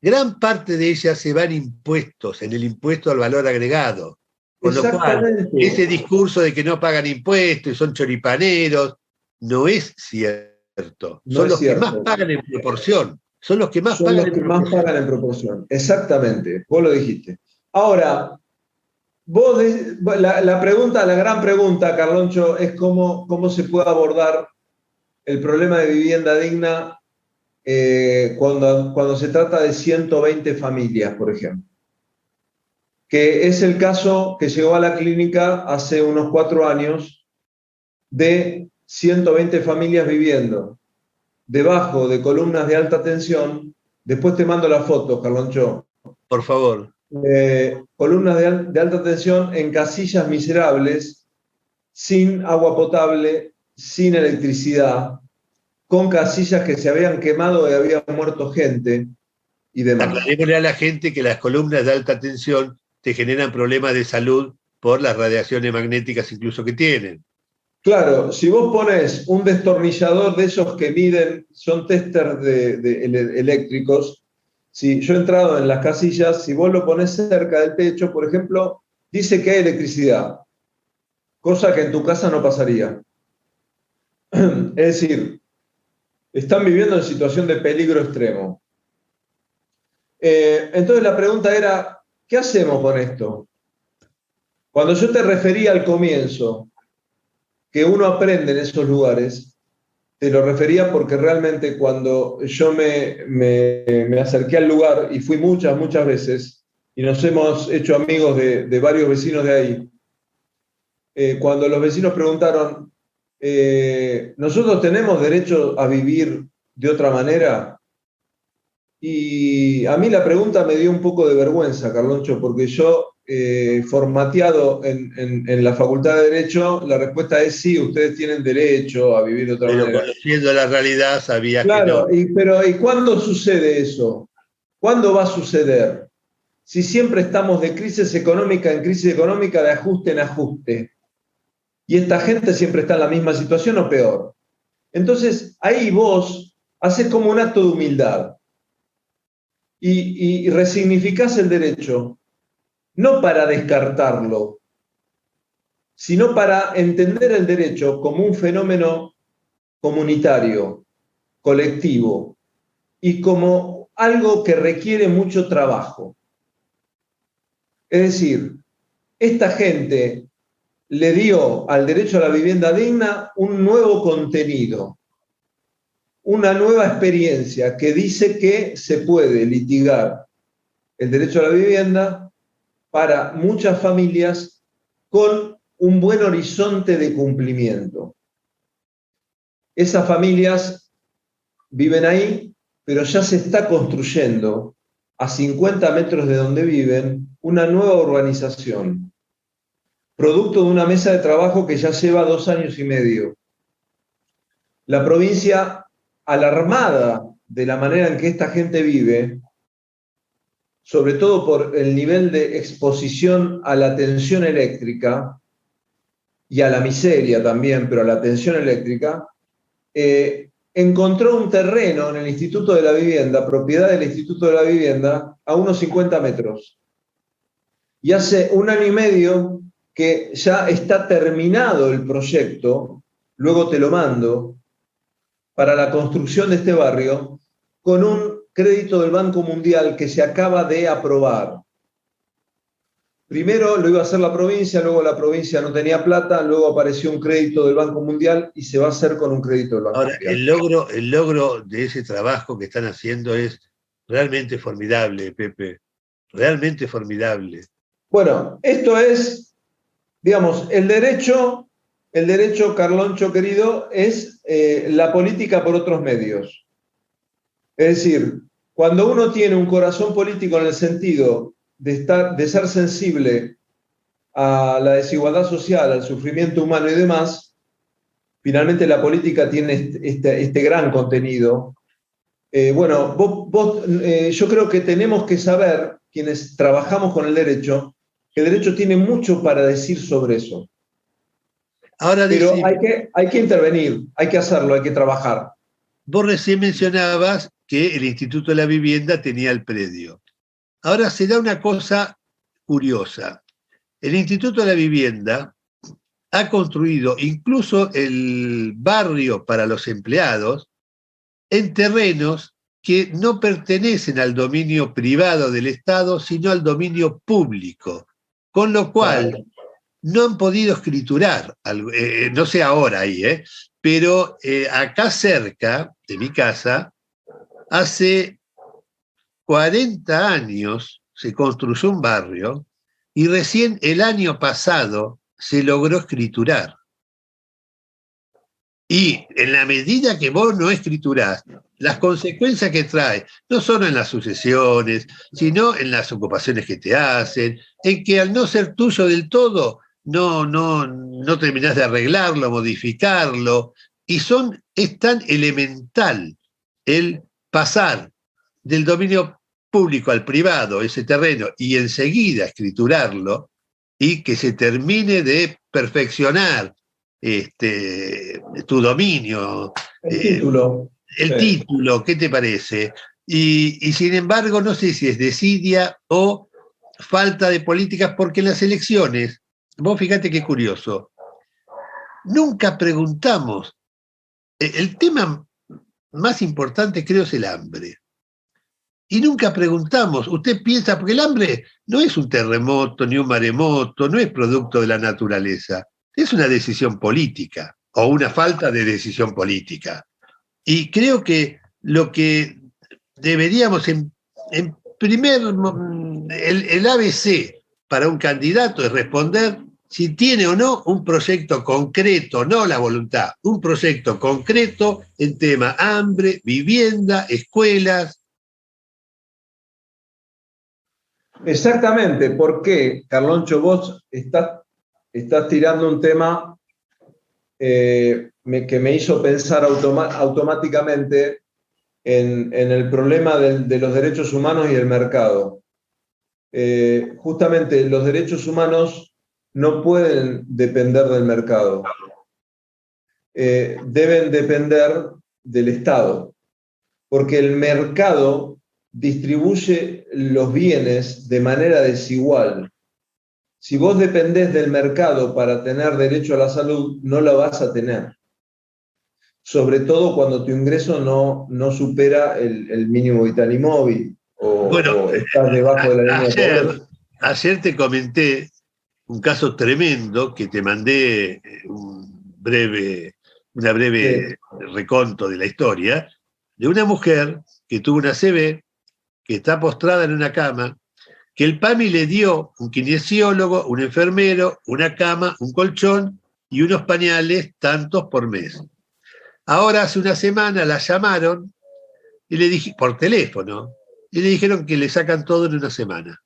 Speaker 1: gran parte de ella se va en impuestos, en el impuesto al valor agregado. Con lo cual, ese discurso de que no pagan impuestos y son choripaneros, no es cierto. Son los que más pagan en proporción. Son los que más pagan en proporción.
Speaker 2: Exactamente, vos lo dijiste. Ahora, la gran pregunta, Carloncho, es cómo se puede abordar el problema de vivienda digna cuando se trata de 120 familias, por ejemplo. Que es el caso que llegó a la clínica hace unos 4 años de 120 familias viviendo debajo de columnas de alta tensión. Después te mando la foto, Carloncho.
Speaker 1: Por favor.
Speaker 2: Columnas de alta tensión en casillas miserables, sin agua potable, sin electricidad, con casillas que se habían quemado y había muerto gente y demás.
Speaker 1: Aclarémosle a la gente que las columnas de alta tensión te generan problemas de salud por las radiaciones magnéticas incluso que tienen.
Speaker 2: Claro, si vos pones un destornillador de esos que miden, son testers eléctricos, si yo he entrado en las casillas, si vos lo pones cerca del techo, por ejemplo, dice que hay electricidad, cosa que en tu casa no pasaría. Es decir, están viviendo en situación de peligro extremo. Entonces la pregunta era, ¿qué hacemos con esto? Cuando yo te refería al comienzo, que uno aprende en esos lugares, te lo refería porque realmente cuando yo me acerqué al lugar, y fui muchas veces, y nos hemos hecho amigos de varios vecinos de ahí, cuando los vecinos preguntaron, nosotros tenemos derecho a vivir de otra manera. Y a mí la pregunta me dio un poco de vergüenza, Carloncho, porque yo, formateado en la Facultad de Derecho, la respuesta es sí, ustedes tienen derecho a vivir de otra
Speaker 1: Pero
Speaker 2: manera.
Speaker 1: conociendo la realidad sabías que no.
Speaker 2: Claro, pero ¿y cuándo sucede eso? ¿Cuándo va a suceder? Si siempre estamos de crisis económica en crisis económica, de ajuste en ajuste, y esta gente siempre está en la misma situación o peor. Entonces, ahí vos haces como un acto de humildad y resignificás el derecho, no para descartarlo, sino para entender el derecho como un fenómeno comunitario, colectivo, y como algo que requiere mucho trabajo. Es decir, esta gente le dio al derecho a la vivienda digna un nuevo contenido, una nueva experiencia que dice que se puede litigar el derecho a la vivienda para muchas familias con un buen horizonte de cumplimiento. Esas familias viven ahí, pero ya se está construyendo a 50 metros de donde viven una nueva urbanización, producto de una mesa de trabajo que ya lleva 2 años y medio. La provincia, alarmada de la manera en que esta gente vive, sobre todo por el nivel de exposición a la tensión eléctrica y a la miseria también, pero a la tensión eléctrica, encontró un terreno en el Instituto de la Vivienda, propiedad del Instituto de la Vivienda, a unos 50 metros. Y hace 1 año y medio que ya está terminado el proyecto, luego te lo mando, para la construcción de este barrio, con un crédito del Banco Mundial que se acaba de aprobar. Primero lo iba a hacer la provincia, luego la provincia no tenía plata, luego apareció un crédito del Banco Mundial y se va a hacer con un crédito del Banco
Speaker 1: Ahora,
Speaker 2: Mundial.
Speaker 1: el logro de ese trabajo que están haciendo es realmente formidable, Pepe. Realmente formidable.
Speaker 2: Bueno, esto es, digamos, el derecho, Carloncho querido, es la política por otros medios. Es decir, cuando uno tiene un corazón político en el sentido de ser sensible a la desigualdad social, al sufrimiento humano y demás, finalmente la política tiene este gran contenido. Bueno, yo creo que tenemos que saber, quienes trabajamos con el derecho, que el derecho tiene mucho para decir sobre eso.
Speaker 1: Ahora
Speaker 2: Pero
Speaker 1: dice,
Speaker 2: hay que intervenir, hay que hacerlo, hay que trabajar.
Speaker 1: vos recién mencionabas que el Instituto de la Vivienda tenía el predio. Ahora se da una cosa curiosa. El Instituto de la Vivienda ha construido incluso el barrio para los empleados en terrenos que no pertenecen al dominio privado del Estado, sino al dominio público. Con lo cual, no han podido escriturar, no sé ahora ahí, pero acá cerca de mi casa, hace 40 años se construyó un barrio y recién el año pasado se logró escriturar. Y en la medida que vos no escriturás, las consecuencias que trae, no solo en las sucesiones, sino en las ocupaciones que te hacen, en que al no ser tuyo del todo, no terminás de arreglarlo, modificarlo, y es tan elemental el pasar del dominio público al privado, ese terreno, y enseguida escriturarlo, y que se termine de perfeccionar tu dominio.
Speaker 2: El título.
Speaker 1: El título, ¿qué te parece? Y sin embargo, no sé si es desidia o falta de políticas, porque en las elecciones, vos fíjate qué curioso, nunca preguntamos, el tema más importante creo es el hambre. Y nunca preguntamos, usted piensa, porque el hambre no es un terremoto ni un maremoto, no es producto de la naturaleza, es una decisión política o una falta de decisión política. Y creo que lo que deberíamos, en primer, el ABC para un candidato es responder si tiene o no un proyecto concreto, no la voluntad, un proyecto concreto en tema hambre, vivienda, escuelas.
Speaker 2: Exactamente, porque Carloncho, vos estás tirando un tema que me hizo pensar automáticamente en el problema de los derechos humanos y el mercado. Justamente los derechos humanos no pueden depender del mercado, deben depender del Estado, porque el mercado distribuye los bienes de manera desigual. Si vos dependés del mercado para tener derecho a la salud, no la vas a tener. Sobre todo cuando tu ingreso no supera el mínimo vital y móvil
Speaker 1: Bueno,
Speaker 2: o estás debajo de la línea de pobreza.
Speaker 1: ayer te comenté un caso tremendo que te mandé una breve reconto de la historia, de una mujer que tuvo una CB, que está postrada en una cama, que el PAMI le dio un kinesiólogo, un enfermero, una cama, un colchón y unos pañales, tantos por mes. Ahora, hace una semana, la llamaron y le dije, por teléfono, y le dijeron que le sacan todo en una semana.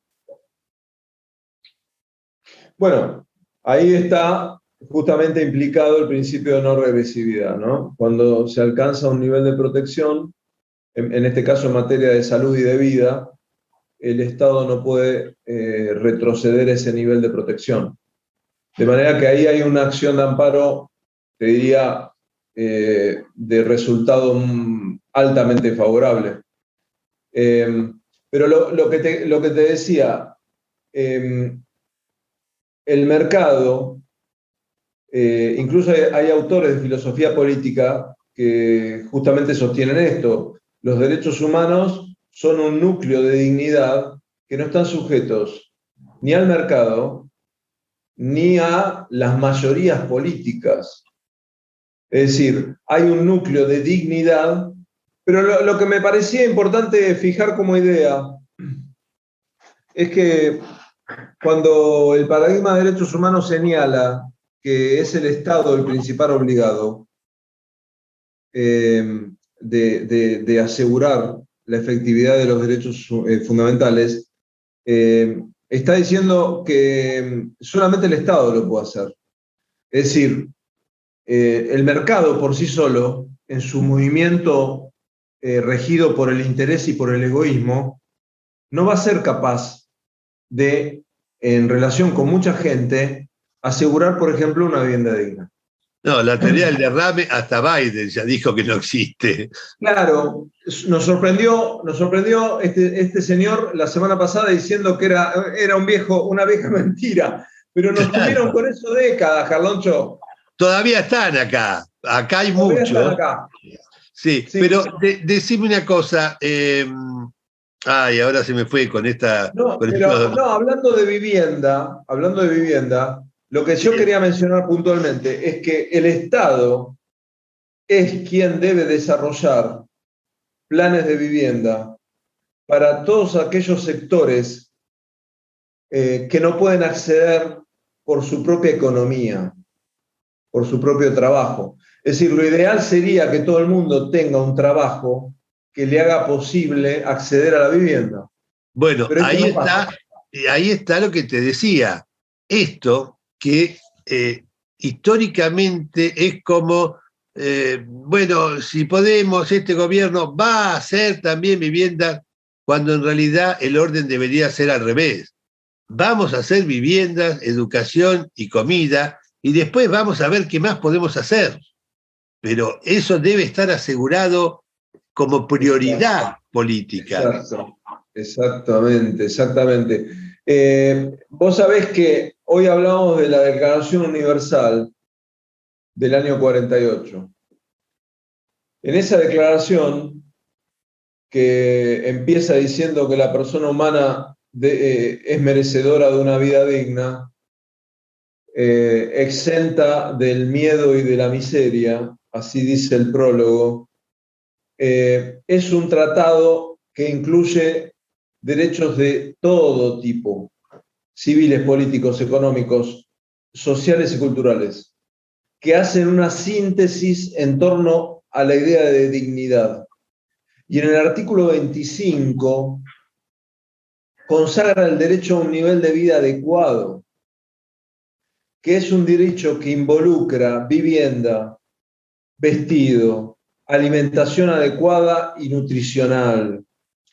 Speaker 2: Bueno, ahí está justamente implicado el principio de no regresividad, ¿no? Cuando se alcanza un nivel de protección, en este caso en materia de salud y de vida, el Estado no puede retroceder ese nivel de protección. De manera que ahí hay una acción de amparo, te diría, de resultado altamente favorable. Pero lo que te decía, el mercado, incluso hay autores de filosofía política que justamente sostienen esto. Los derechos humanos son un núcleo de dignidad que no están sujetos ni al mercado ni a las mayorías políticas. Es decir, hay un núcleo de dignidad, pero lo que me parecía importante fijar como idea es que cuando el paradigma de derechos humanos señala que es el Estado el principal obligado de asegurar la efectividad de los derechos fundamentales, está diciendo que solamente el Estado lo puede hacer. Es decir, el mercado por sí solo, en su movimiento regido por el interés y por el egoísmo, no va a ser capaz de, en relación con mucha gente, asegurar, por ejemplo, una vivienda digna.
Speaker 1: No, la teoría del derrame, hasta Biden ya dijo que no existe.
Speaker 2: Claro, nos sorprendió este señor la semana pasada diciendo que era una vieja mentira, pero nos tuvieron con eso décadas, Carloncho.
Speaker 1: Todavía están acá hay
Speaker 2: Todavía
Speaker 1: muchos.
Speaker 2: están acá.
Speaker 1: Sí, pero decime una cosa. Ahora se me fue con esta.
Speaker 2: No, hablando de vivienda, lo que yo quería mencionar puntualmente es que el Estado es quien debe desarrollar planes de vivienda para todos aquellos sectores que no pueden acceder por su propia economía, por su propio trabajo. Es decir, lo ideal sería que todo el mundo tenga un trabajo que le haga posible acceder a la vivienda.
Speaker 1: Bueno, ahí está lo que te decía. Esto que históricamente es como, bueno, si podemos, este gobierno va a hacer también viviendas, cuando en realidad el orden debería ser al revés. Vamos a hacer viviendas, educación y comida, y después vamos a ver qué más podemos hacer. Pero eso debe estar asegurado como prioridad política.
Speaker 2: Exacto. Exactamente. Vos sabés que hoy hablamos de la Declaración Universal del año 48. En esa declaración, que empieza diciendo que la persona humana es merecedora de una vida digna, exenta del miedo y de la miseria, así dice el prólogo, es un tratado que incluye derechos de todo tipo, civiles, políticos, económicos, sociales y culturales, que hacen una síntesis en torno a la idea de dignidad. Y en el artículo 25 consagra el derecho a un nivel de vida adecuado, que es un derecho que involucra vivienda, vestido, alimentación adecuada y nutricional,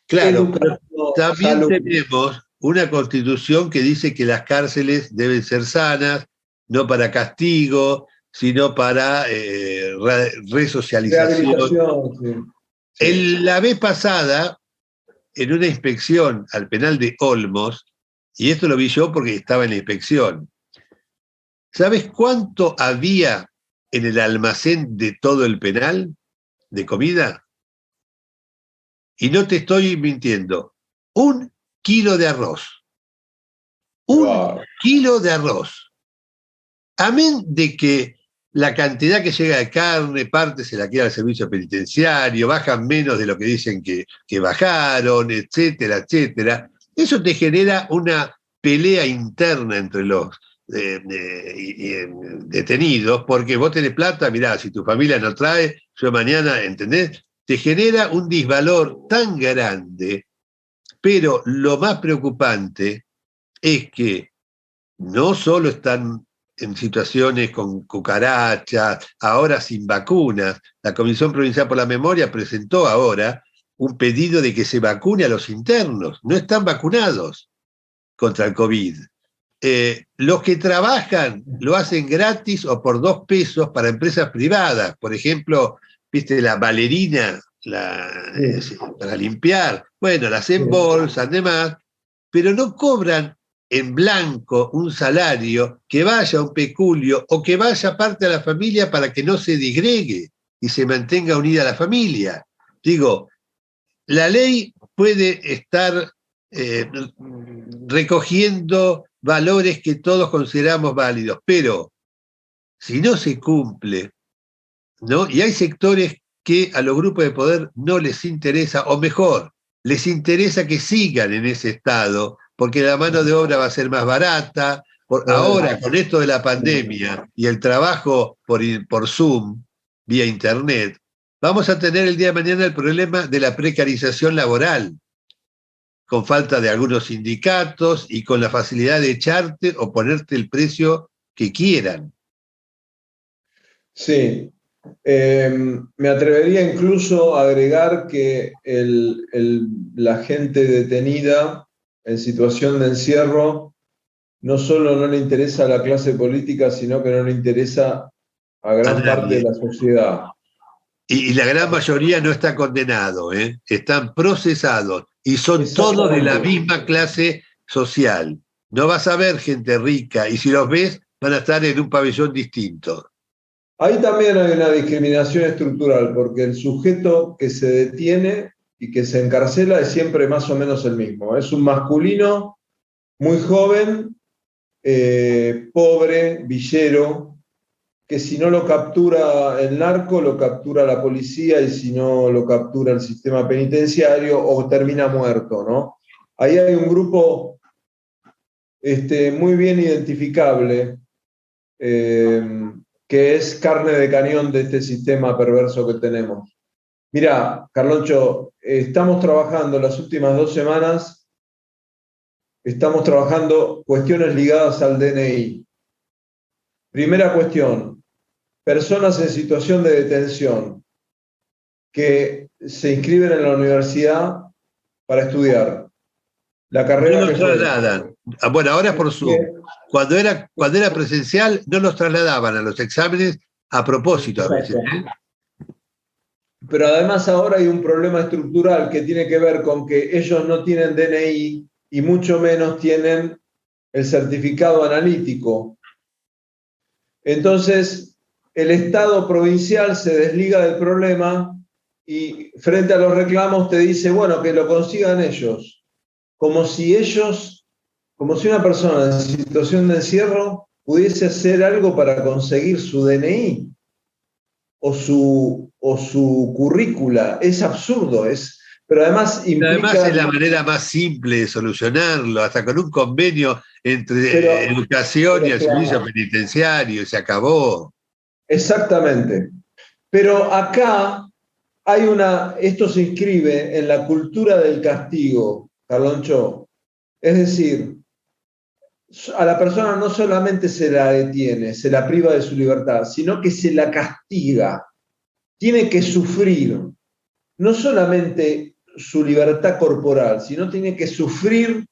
Speaker 1: Claro, pero
Speaker 2: educación,
Speaker 1: también
Speaker 2: salud.
Speaker 1: tenemos una constitución que dice que las cárceles deben ser sanas, no para castigo, sino para resocialización.
Speaker 2: Rehabilitación, sí. Sí.
Speaker 1: La vez pasada, en una inspección al penal de Olmos, y esto lo vi yo porque estaba en la inspección, ¿sabes cuánto había en el almacén de todo el penal de comida? Y no te estoy mintiendo, 1 kilo de arroz. Un
Speaker 2: Wow.
Speaker 1: kilo de arroz. Amén de que la cantidad que llega de carne, parte se la queda al servicio penitenciario, bajan menos de lo que dicen que bajaron, etcétera, etcétera. Eso te genera una pelea interna entre los detenidos, porque vos tenés plata, mirá, si tu familia no trae, yo mañana, ¿entendés? Te genera un disvalor tan grande, pero lo más preocupante es que no solo están en situaciones con cucarachas, ahora sin vacunas. La Comisión Provincial por la Memoria presentó ahora un pedido de que se vacune a los internos. No están vacunados contra el COVID. Los que trabajan lo hacen gratis o por 2 pesos para empresas privadas. Por ejemplo, viste la valerina para limpiar. Bueno, las embolsan, demás, pero no cobran en blanco un salario que vaya a un peculio o que vaya parte a la familia para que no se disgregue y se mantenga unida la familia. Digo, la ley puede estar recogiendo valores que todos consideramos válidos, pero si no se cumple, ¿no? Y hay sectores que a los grupos de poder no les interesa, o mejor, les interesa que sigan en ese estado, porque la mano de obra va a ser más barata. Ahora, con esto de la pandemia y el trabajo por Zoom, vía Internet, vamos a tener el día de mañana el problema de la precarización laboral, con falta de algunos sindicatos y con la facilidad de echarte o ponerte el precio que quieran.
Speaker 2: Sí. Me atrevería incluso a agregar que la gente detenida en situación de encierro no solo no le interesa a la clase política, sino que no le interesa a gran parte de la sociedad.
Speaker 1: Y la gran mayoría no está condenado, están procesados y son todos de la misma clase social. No vas a ver gente rica y si los ves van a estar en un pabellón distinto.
Speaker 2: Ahí también hay una discriminación estructural, porque el sujeto que se detiene y que se encarcela es siempre más o menos el mismo. Es un masculino muy joven, pobre, villero, que si no lo captura el narco, lo captura la policía, y si no lo captura el sistema penitenciario, o termina muerto, ¿no? Ahí hay un grupo muy bien identificable, que es carne de cañón de este sistema perverso que tenemos. Mirá, Carloncho, estamos trabajando las últimas 2 semanas, estamos trabajando cuestiones ligadas al DNI. Primera cuestión, personas en situación de detención que se inscriben en la universidad para estudiar. La carrera
Speaker 1: no los trasladan. Bueno, ahora es por Zoom. Cuando era presencial, no los trasladaban a los exámenes a propósito a veces.
Speaker 2: Pero además ahora hay un problema estructural que tiene que ver con que ellos no tienen DNI y mucho menos tienen el certificado analítico. Entonces, el Estado provincial se desliga del problema y frente a los reclamos te dice, bueno, que lo consigan ellos. Como si una persona en situación de encierro pudiese hacer algo para conseguir su DNI o su currícula. Es absurdo, pero además
Speaker 1: Además
Speaker 2: implica...
Speaker 1: es la manera más simple de solucionarlo, hasta con un convenio entre educación y el servicio penitenciario, y se acabó.
Speaker 2: Exactamente. Pero acá esto se inscribe en la cultura del castigo, Carloncho. Es decir, a la persona no solamente se la detiene, se la priva de su libertad, sino que se la castiga. Tiene que sufrir no solamente su libertad corporal, sino tiene que sufrir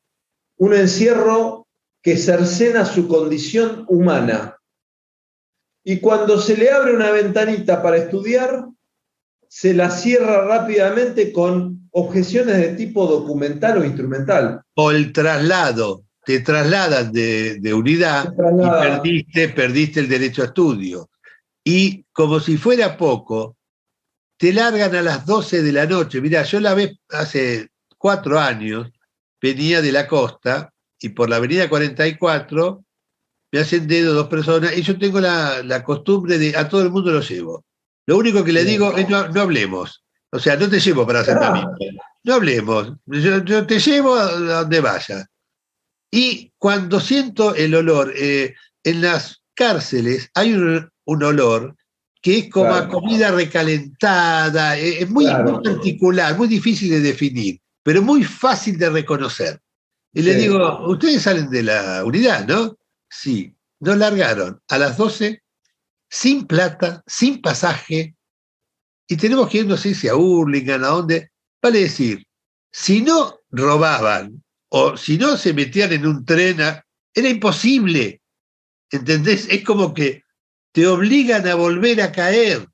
Speaker 2: un encierro que cercena su condición humana. Y cuando se le abre una ventanita para estudiar, se la cierra rápidamente con objeciones de tipo documental o instrumental.
Speaker 1: O el traslado, te trasladan de unidad y perdiste el derecho a estudio. Y como si fuera poco, te largan a las 12 de la noche. Mirá, yo la vez hace 4 años venía de la costa y por la avenida 44 me hacen dedo 2 personas y yo tengo la costumbre de a todo el mundo lo llevo. Lo único que le digo es no hablemos. O sea, no te llevo para asentamiento. No hablemos. Yo te llevo a donde vaya. Y cuando siento el olor, en las cárceles hay un olor que es como a comida recalentada, es muy particular, muy difícil de definir, pero muy fácil de reconocer. Y le digo, ustedes salen de la unidad, ¿no? Sí, nos largaron a las 12 sin plata, sin pasaje, y tenemos que ir, no sé si a Hurlingham, a dónde. Vale decir, si no robaban o si no se metían en un tren, era imposible, ¿entendés? Es como que te obligan a volver a caer.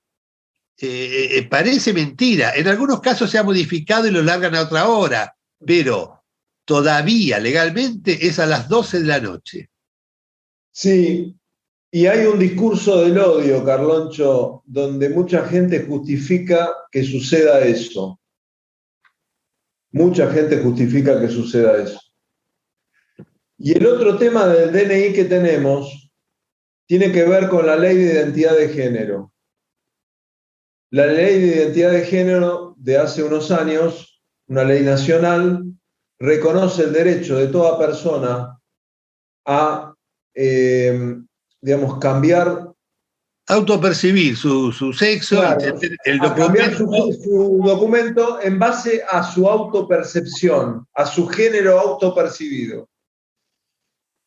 Speaker 1: Parece mentira. En algunos casos se ha modificado y lo largan a otra hora, pero todavía legalmente es a las 12 de la noche.
Speaker 2: Sí, y hay un discurso del odio, Carloncho, donde mucha gente justifica que suceda eso. Mucha gente justifica que suceda eso. Y el otro tema del DNI que tenemos tiene que ver con la ley de identidad de género. La ley de identidad de género de hace unos años, una ley nacional, reconoce el derecho de toda persona a, digamos, cambiar.
Speaker 1: Autopercibir su sexo,
Speaker 2: Claro,
Speaker 1: y el
Speaker 2: a cambiar
Speaker 1: documento.
Speaker 2: su documento en base a su autopercepción, a su género autopercibido.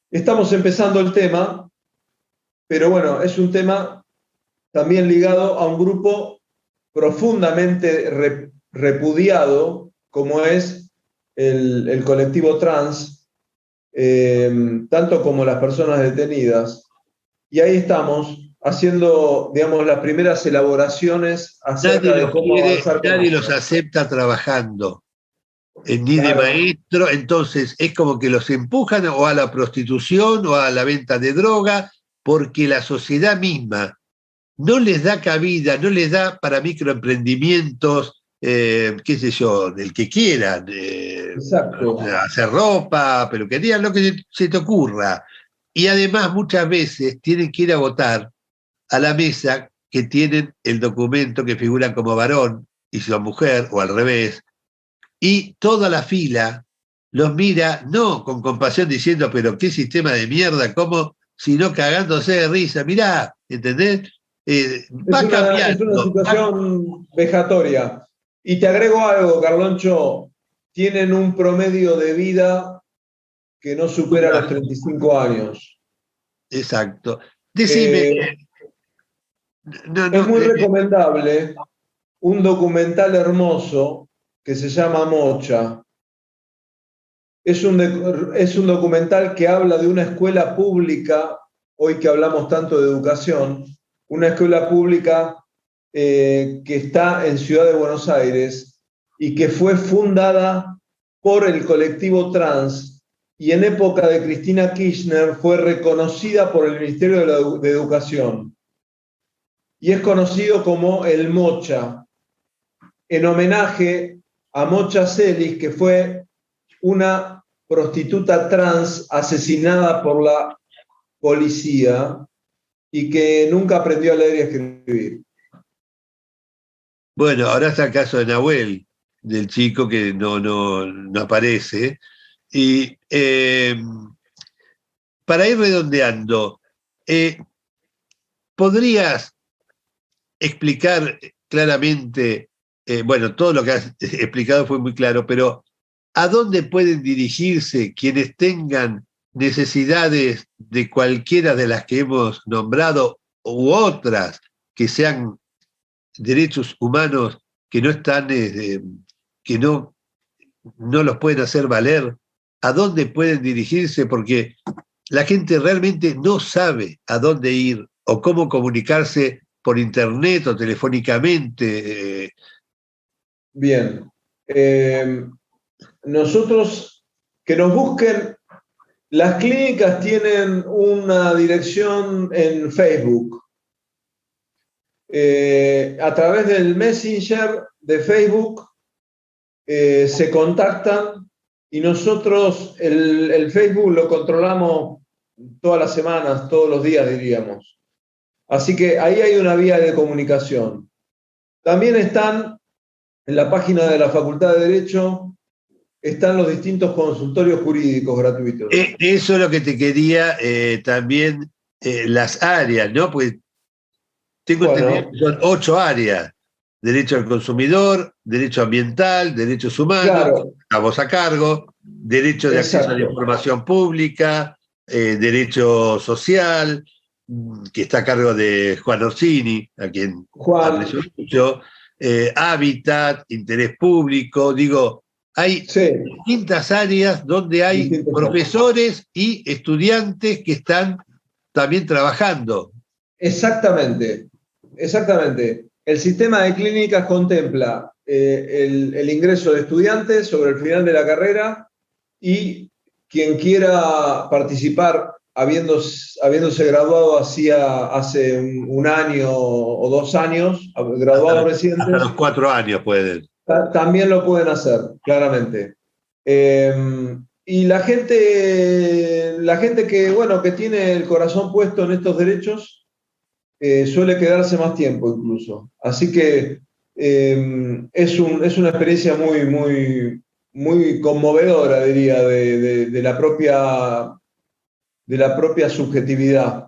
Speaker 2: Estamos empezando el tema, pero bueno, es un tema también ligado a un grupo profundamente repudiado, como es el colectivo trans, tanto como las personas detenidas. Y ahí estamos haciendo, digamos, las primeras elaboraciones acerca de cómo avanzar con
Speaker 1: Nadie
Speaker 2: esto.
Speaker 1: los acepta trabajando, ni de maestro, entonces es como que los empujan o a la prostitución o a la venta de droga, porque la sociedad misma no les da cabida, no les da para microemprendimientos, qué sé yo, del que quieran, hacer ropa, peluquería, lo que se te ocurra. Y además muchas veces tienen que ir a votar a la mesa que tienen el documento que figuran como varón y son mujer, o al revés, y toda la fila los mira, no con compasión diciendo, pero qué sistema de mierda, ¿cómo? Sino cagándose de risa. Mirá, ¿entendés? Va cambiando.
Speaker 2: Es una situación vejatoria. Y te agrego algo, Carloncho, tienen un promedio de vida que no supera los 35 años.
Speaker 1: Exacto. Decime.
Speaker 2: Es muy recomendable un documental hermoso que se llama Mocha. Es un documental que habla de una escuela pública, hoy que hablamos tanto de educación, una escuela pública que está en Ciudad de Buenos Aires y que fue fundada por el colectivo trans y en época de Cristina Kirchner fue reconocida por el Ministerio de Educación. Y es conocido como el Mocha, en homenaje a Mocha Celis, que fue una prostituta trans asesinada por la policía y que nunca aprendió a leer y a escribir.
Speaker 1: Bueno, ahora está el caso de Nahuel. del chico que no aparece. Y para ir redondeando, ¿podrías explicar claramente, bueno, todo lo que has explicado fue muy claro, pero ¿a dónde pueden dirigirse quienes tengan necesidades de cualquiera de las que hemos nombrado u otras que sean derechos humanos que no están, que no los pueden hacer valer? ¿A dónde pueden dirigirse? Porque la gente realmente no sabe a dónde ir o cómo comunicarse por internet o telefónicamente.
Speaker 2: Bien. Nosotros, que nos busquen, las clínicas tienen una dirección en Facebook. A través del Messenger de Facebook se contactan y nosotros el Facebook lo controlamos todas las semanas, todos los días, diríamos. Así que ahí hay una vía de comunicación. También están en la página de la Facultad de Derecho, están los distintos consultorios jurídicos gratuitos.
Speaker 1: Eso es lo que te quería también, las áreas, ¿no? Pues tengo entendido que son 8 áreas: derecho al consumidor, derecho ambiental, derechos humanos,
Speaker 2: claro,
Speaker 1: a vos a cargo, derecho de acceso a la información pública, derecho social, que está a cargo de Juan Orsini, a quien aprecio mucho, hábitat, interés público, digo, hay distintas áreas donde hay profesores y estudiantes que están también trabajando.
Speaker 2: Exactamente. El sistema de clínicas contempla el ingreso de estudiantes sobre el final de la carrera y quien quiera participar habiéndose graduado hace un año o 2 años, graduados recientes.
Speaker 1: Hasta los 4 años pueden.
Speaker 2: También lo pueden hacer, claramente. Y la gente que tiene el corazón puesto en estos derechos suele quedarse más tiempo incluso. Así que es una experiencia muy conmovedora, diría, de la propia subjetividad.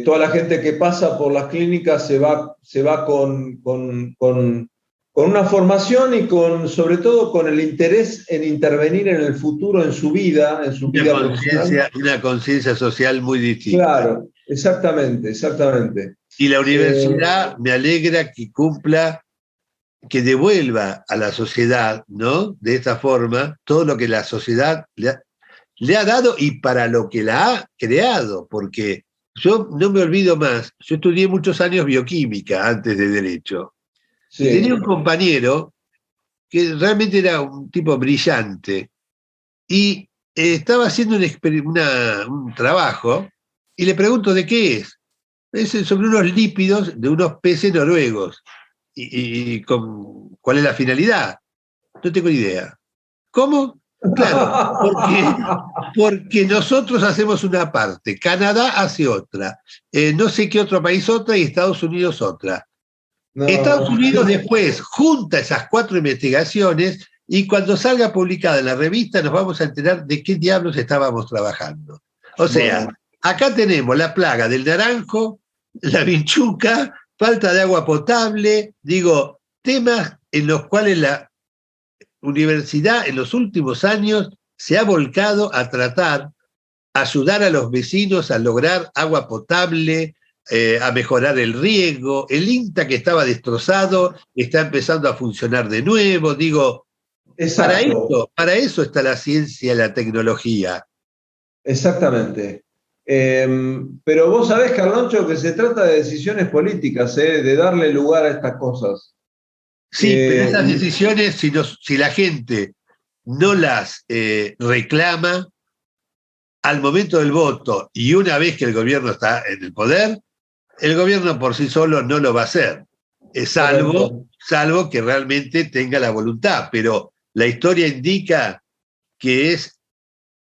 Speaker 2: Toda la gente que pasa por las clínicas se va con una formación y sobre todo con el interés en intervenir en el futuro, en su vida profesional.
Speaker 1: Una conciencia social muy distinta.
Speaker 2: Claro, exactamente.
Speaker 1: Y la universidad me alegra que cumpla, que devuelva a la sociedad, ¿no? De esta forma, todo lo que la sociedad le ha dado y para lo que la ha creado, porque yo no me olvido más, yo estudié muchos años bioquímica antes de Derecho. Sí. Y tenía un compañero que realmente era un tipo brillante y estaba haciendo un trabajo y le pregunto de qué es. Es sobre unos lípidos de unos peces noruegos. ¿Y cuál es la finalidad? No tengo ni idea. ¿Cómo? Claro, porque nosotros hacemos una parte, Canadá hace otra, no sé qué otro país otra y Estados Unidos otra. No. Estados Unidos después junta esas 4 investigaciones y cuando salga publicada en la revista nos vamos a enterar de qué diablos estábamos trabajando. O sea, acá tenemos la plaga del naranjo, la vinchuca, falta de agua potable, digo, temas en los cuales la universidad en los últimos años se ha volcado a tratar, a ayudar a los vecinos a lograr agua potable, a mejorar el riego. El INTA, que estaba destrozado, está empezando a funcionar de nuevo. Digo, para eso está la ciencia y la tecnología.
Speaker 2: Exactamente. Pero vos sabés, Carloncho, que se trata de decisiones políticas, de darle lugar a estas cosas.
Speaker 1: Sí, pero esas decisiones, si la gente no las reclama al momento del voto y una vez que el gobierno está en el poder, el gobierno por sí solo no lo va a hacer, salvo que realmente tenga la voluntad. Pero la historia indica que es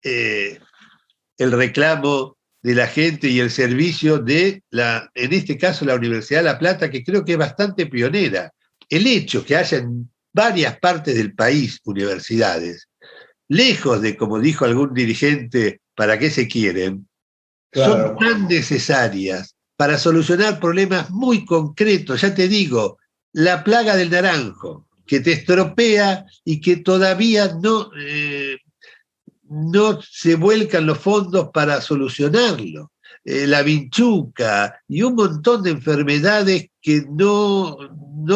Speaker 1: el reclamo de la gente y el servicio de en este caso, la Universidad de La Plata, que creo que es bastante pionera. El hecho que hayan varias partes del país universidades, lejos de, como dijo algún dirigente, ¿para qué se quieren? Son
Speaker 2: Claro.
Speaker 1: tan necesarias para solucionar problemas muy concretos. Ya te digo, la plaga del naranjo, que te estropea y que todavía no se vuelcan los fondos para solucionarlo. La vinchuca y un montón de enfermedades que no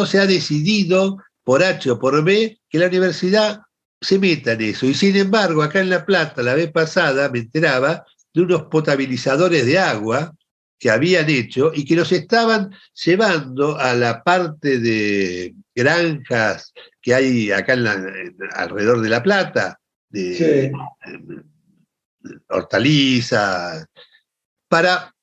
Speaker 1: se ha decidido por H o por B que la universidad se meta en eso. Y sin embargo, acá en La Plata, la vez pasada, me enteraba de unos potabilizadores de agua que habían hecho y que los estaban llevando a la parte de granjas que hay acá alrededor de La Plata, de
Speaker 2: Sí.
Speaker 1: hortalizas, para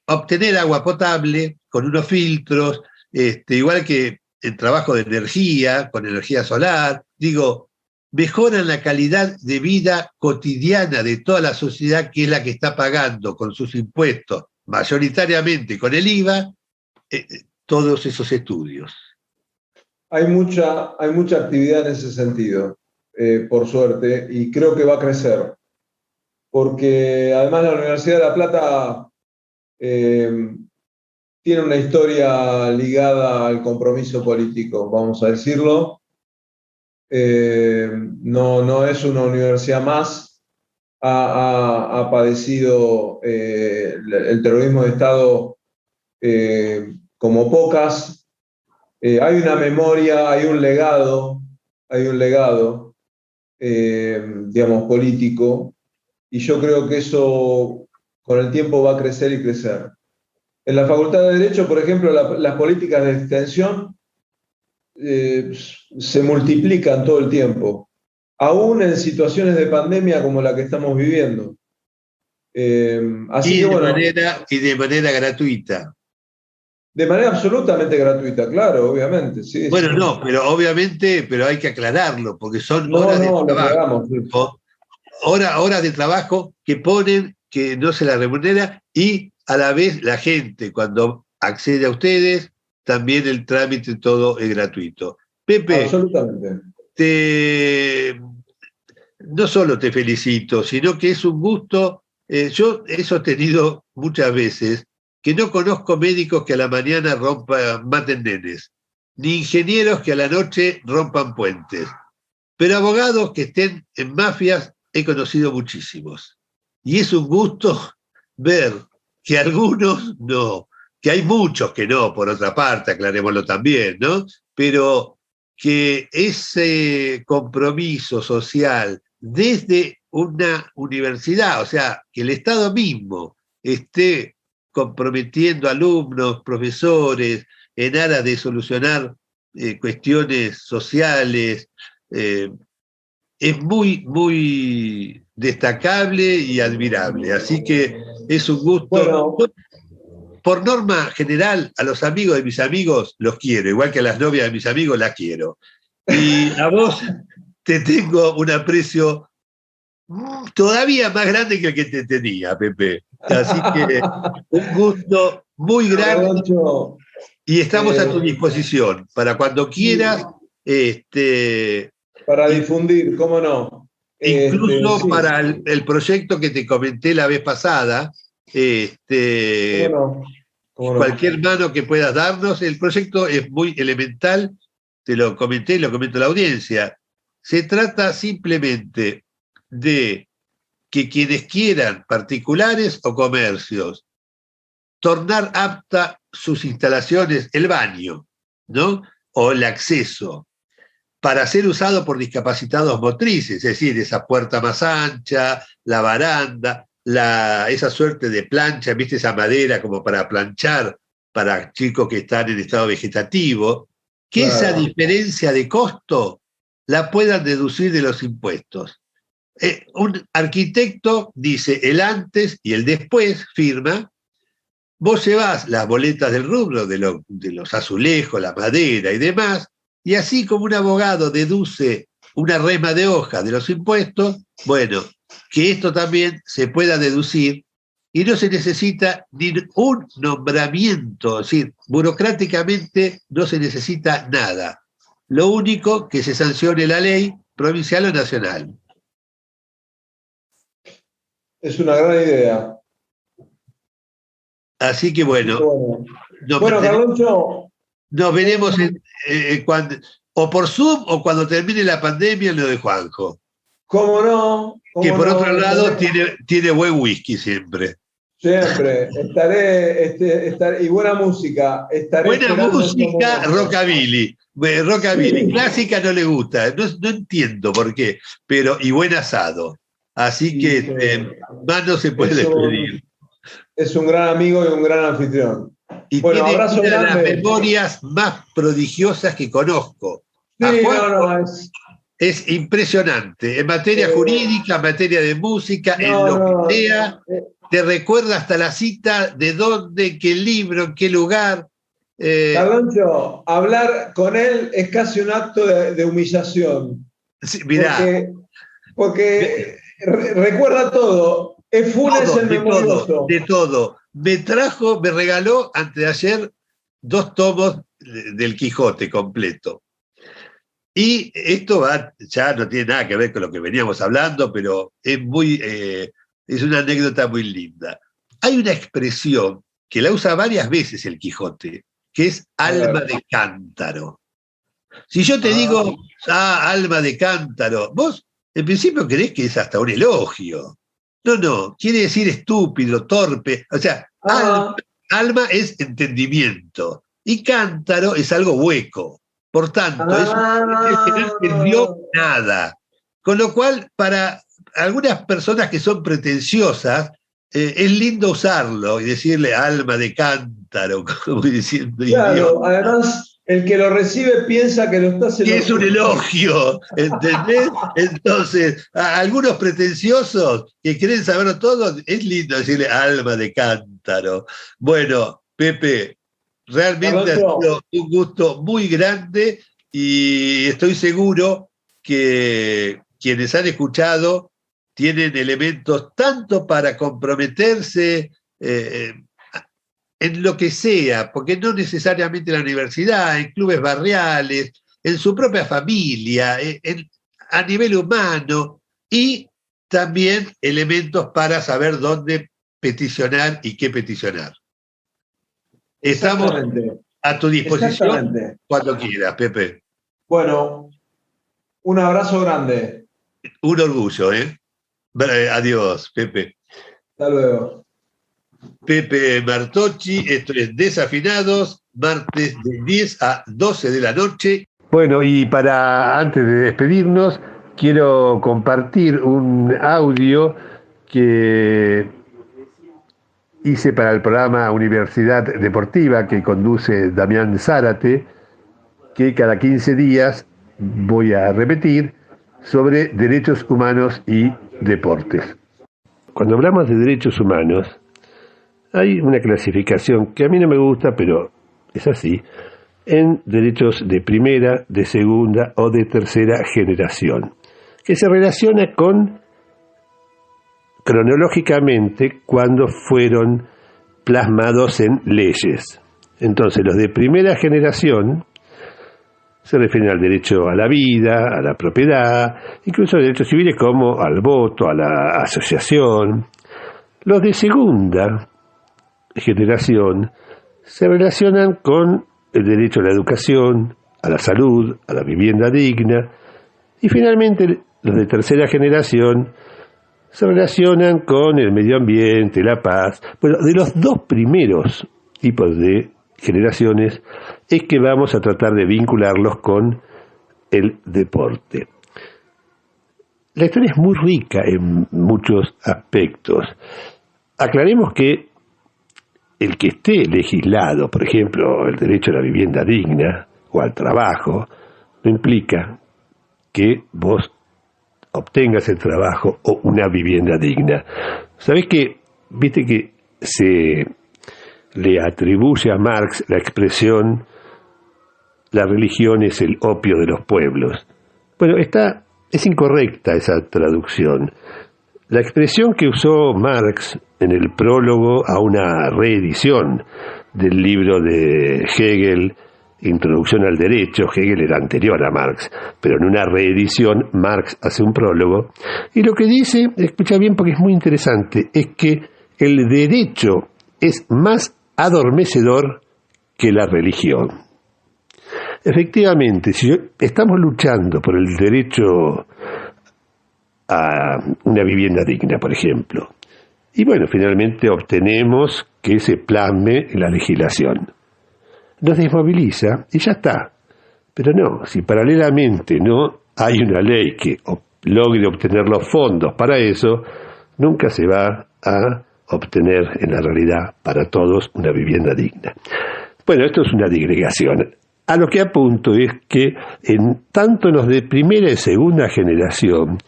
Speaker 1: obtener agua potable con unos filtros, igual que el trabajo de energía, con energía solar. Digo, mejoran la calidad de vida cotidiana de toda la sociedad, que es la que está pagando con sus impuestos, mayoritariamente con el IVA, todos esos estudios.
Speaker 2: Hay mucha actividad en ese sentido, por suerte, y creo que va a crecer, porque además la Universidad de La Plata tiene una historia ligada al compromiso político, vamos a decirlo. No es una universidad más, ha padecido el terrorismo de Estado como pocas. Hay una memoria, hay un legado, digamos, político, y yo creo que eso con el tiempo va a crecer y crecer. En la Facultad de Derecho, por ejemplo, las políticas de extensión se multiplican todo el tiempo, aún en situaciones de pandemia como la que estamos viviendo. Así que bueno,
Speaker 1: Y de manera gratuita.
Speaker 2: de manera absolutamente gratuita, claro, obviamente, sí,
Speaker 1: Bueno,
Speaker 2: sí.
Speaker 1: no, pero obviamente, pero hay que aclararlo, porque son
Speaker 2: No,
Speaker 1: horas de
Speaker 2: no, lo
Speaker 1: trabajo,
Speaker 2: aclaramos, sí.
Speaker 1: horas de trabajo que ponen, que no se la remunera, y a la vez la gente, cuando accede a ustedes, también el trámite todo es gratuito. Pepe,
Speaker 2: Absolutamente.
Speaker 1: te, no solo te felicito, sino que es un gusto. Yo he sostenido muchas veces que no conozco médicos que a la mañana maten nenes, ni ingenieros que a la noche rompan puentes, pero abogados que estén en mafias he conocido muchísimos. Y es un gusto ver que algunos no, que hay muchos que no, por otra parte, aclarémoslo también, ¿no? Pero que ese compromiso social desde una universidad, o sea, que el Estado mismo esté comprometiendo alumnos, profesores, en aras de solucionar cuestiones sociales, eh, es muy, muy destacable y admirable. Así que es un gusto.
Speaker 2: Bueno,
Speaker 1: Por norma general, a los amigos de mis amigos los quiero, igual que a las novias de mis amigos las quiero. Y a vos te tengo un aprecio todavía más grande que el que te tenía, Pepe. Así que un gusto muy grande
Speaker 2: Rodolfo,
Speaker 1: y estamos a tu
Speaker 2: eh,
Speaker 1: disposición para cuando quieras, este,
Speaker 2: para difundir, ¿cómo no?
Speaker 1: incluso
Speaker 2: Sí,
Speaker 1: para el proyecto que te comenté la vez pasada,
Speaker 2: ¿cómo no? ¿Cómo no?
Speaker 1: cualquier mano que puedas darnos. El proyecto es muy elemental, te lo comenté y lo comento a la audiencia. Se trata simplemente de que quienes quieran, particulares o comercios, tornar apta sus instalaciones, el baño, ¿no? O el acceso, para ser usado por discapacitados motrices, es decir, esa puerta más ancha, la baranda, esa suerte de plancha, ¿viste? Esa madera como para planchar para chicos que están en estado vegetativo, que esa
Speaker 2: Claro.
Speaker 1: diferencia de costo la puedan deducir de los impuestos. Un arquitecto dice el antes y el después, firma. Vos llevás las boletas del rubro, de los azulejos, la madera y demás, y así como un abogado deduce una rema de hoja de los impuestos, bueno, que esto también se pueda deducir y no se necesita ni un nombramiento, es decir, burocráticamente no se necesita nada. lo único que se sancione la ley provincial o nacional.
Speaker 2: Es una gran idea.
Speaker 1: Así que bueno,
Speaker 2: Carloncho,
Speaker 1: nos veremos o por Zoom o cuando termine la pandemia en lo de Juanjo.
Speaker 2: ¿Cómo no?
Speaker 1: Que por otro lado tiene buen whisky siempre.
Speaker 2: Siempre. Estaré, y buena música.
Speaker 1: Buena música, rockabilly. Rockabilly. Sí. Clásica no le gusta. No entiendo por qué. Y buen asado. Así que más no se puede despedir.
Speaker 2: Es un gran amigo y un gran anfitrión.
Speaker 1: Y tiene una de las memorias más prodigiosas que conozco.
Speaker 2: Sí,
Speaker 1: es impresionante. En materia jurídica, en materia de música, en lo que sea, te recuerda hasta la cita de dónde, qué libro, en qué lugar.
Speaker 2: Carloncho, hablar con él es casi un acto de humillación.
Speaker 1: Sí, mirá.
Speaker 2: Porque recuerda todo. Es Funes el memorioso.
Speaker 1: De todo. Me regaló antes de ayer 2 tomos del Quijote completo. Y esto ya no tiene nada que ver con lo que veníamos hablando, pero es una anécdota muy linda. Hay una expresión que la usa varias veces el Quijote, que es alma de cántaro. Si yo te digo, alma de cántaro, vos en principio creés que es hasta un elogio. No, quiere decir estúpido, torpe. O sea, alma es entendimiento y cántaro es algo hueco. Por tanto, es que no entendió nada. Con lo cual, para algunas personas que son pretenciosas, es lindo usarlo y decirle alma de cántaro, como diciendo
Speaker 2: claro,
Speaker 1: idiota.
Speaker 2: Además, el que lo recibe piensa que lo está haciendo.
Speaker 1: Que es un elogio, ¿entendés? Entonces, a algunos pretenciosos que quieren saberlo todo, es lindo decirle alma de cántaro. Bueno, Pepe, realmente ha sido un gusto muy grande y estoy seguro que quienes han escuchado tienen elementos tanto para comprometerse en lo que sea, porque no necesariamente en la universidad, en clubes barriales, en su propia familia, a nivel humano, y también elementos para saber dónde peticionar y qué peticionar. Estamos a tu disposición cuando quieras, Pepe.
Speaker 2: Bueno, un abrazo grande.
Speaker 1: Un orgullo, ¿eh? Adiós, Pepe.
Speaker 2: Hasta luego.
Speaker 1: Pepe Martocci, esto es Desafinados, martes de 10 a 12 de la noche. Bueno, y antes de despedirnos, quiero compartir un audio que hice para el programa Universidad Deportiva que conduce Damián Zárate, que cada 15 días voy a repetir sobre derechos humanos y deportes. Cuando hablamos de derechos humanos, hay una clasificación que a mí no me gusta, pero es así, en derechos de primera, de segunda o de tercera generación, que se relaciona con cronológicamente cuando fueron plasmados en leyes. Entonces, los de primera generación se refieren al derecho a la vida, a la propiedad, incluso a derechos civiles como al voto, a la asociación. Los de segunda generación se relacionan con el derecho a la educación, a la salud, a la vivienda digna, y finalmente los de tercera generación se relacionan con el medio ambiente, la paz. Bueno, de los 2 primeros tipos de generaciones es que vamos a tratar de vincularlos con el deporte. La historia es muy rica en muchos aspectos. Aclaremos que el que esté legislado, por ejemplo, el derecho a la vivienda digna o al trabajo, no implica que vos obtengas el trabajo o una vivienda digna. ¿Sabés qué? Viste que se le atribuye a Marx la expresión la religión es el opio de los pueblos. Bueno, es incorrecta esa traducción. La expresión que usó Marx en el prólogo a una reedición del libro de Hegel, Introducción al Derecho. Hegel era anterior a Marx, pero en una reedición Marx hace un prólogo, y lo que dice, escucha bien porque es muy interesante, es que el derecho es más adormecedor que la religión. Efectivamente, si estamos luchando por el derecho a una vivienda digna, por ejemplo, y bueno, finalmente obtenemos que se plasme en la legislación, nos desmoviliza y ya está. Pero no, si paralelamente no hay una ley que logre obtener los fondos para eso, nunca se va a obtener en la realidad para todos una vivienda digna. Bueno, esto es una digregación. A lo que apunto es que tanto en los de primera y segunda generación,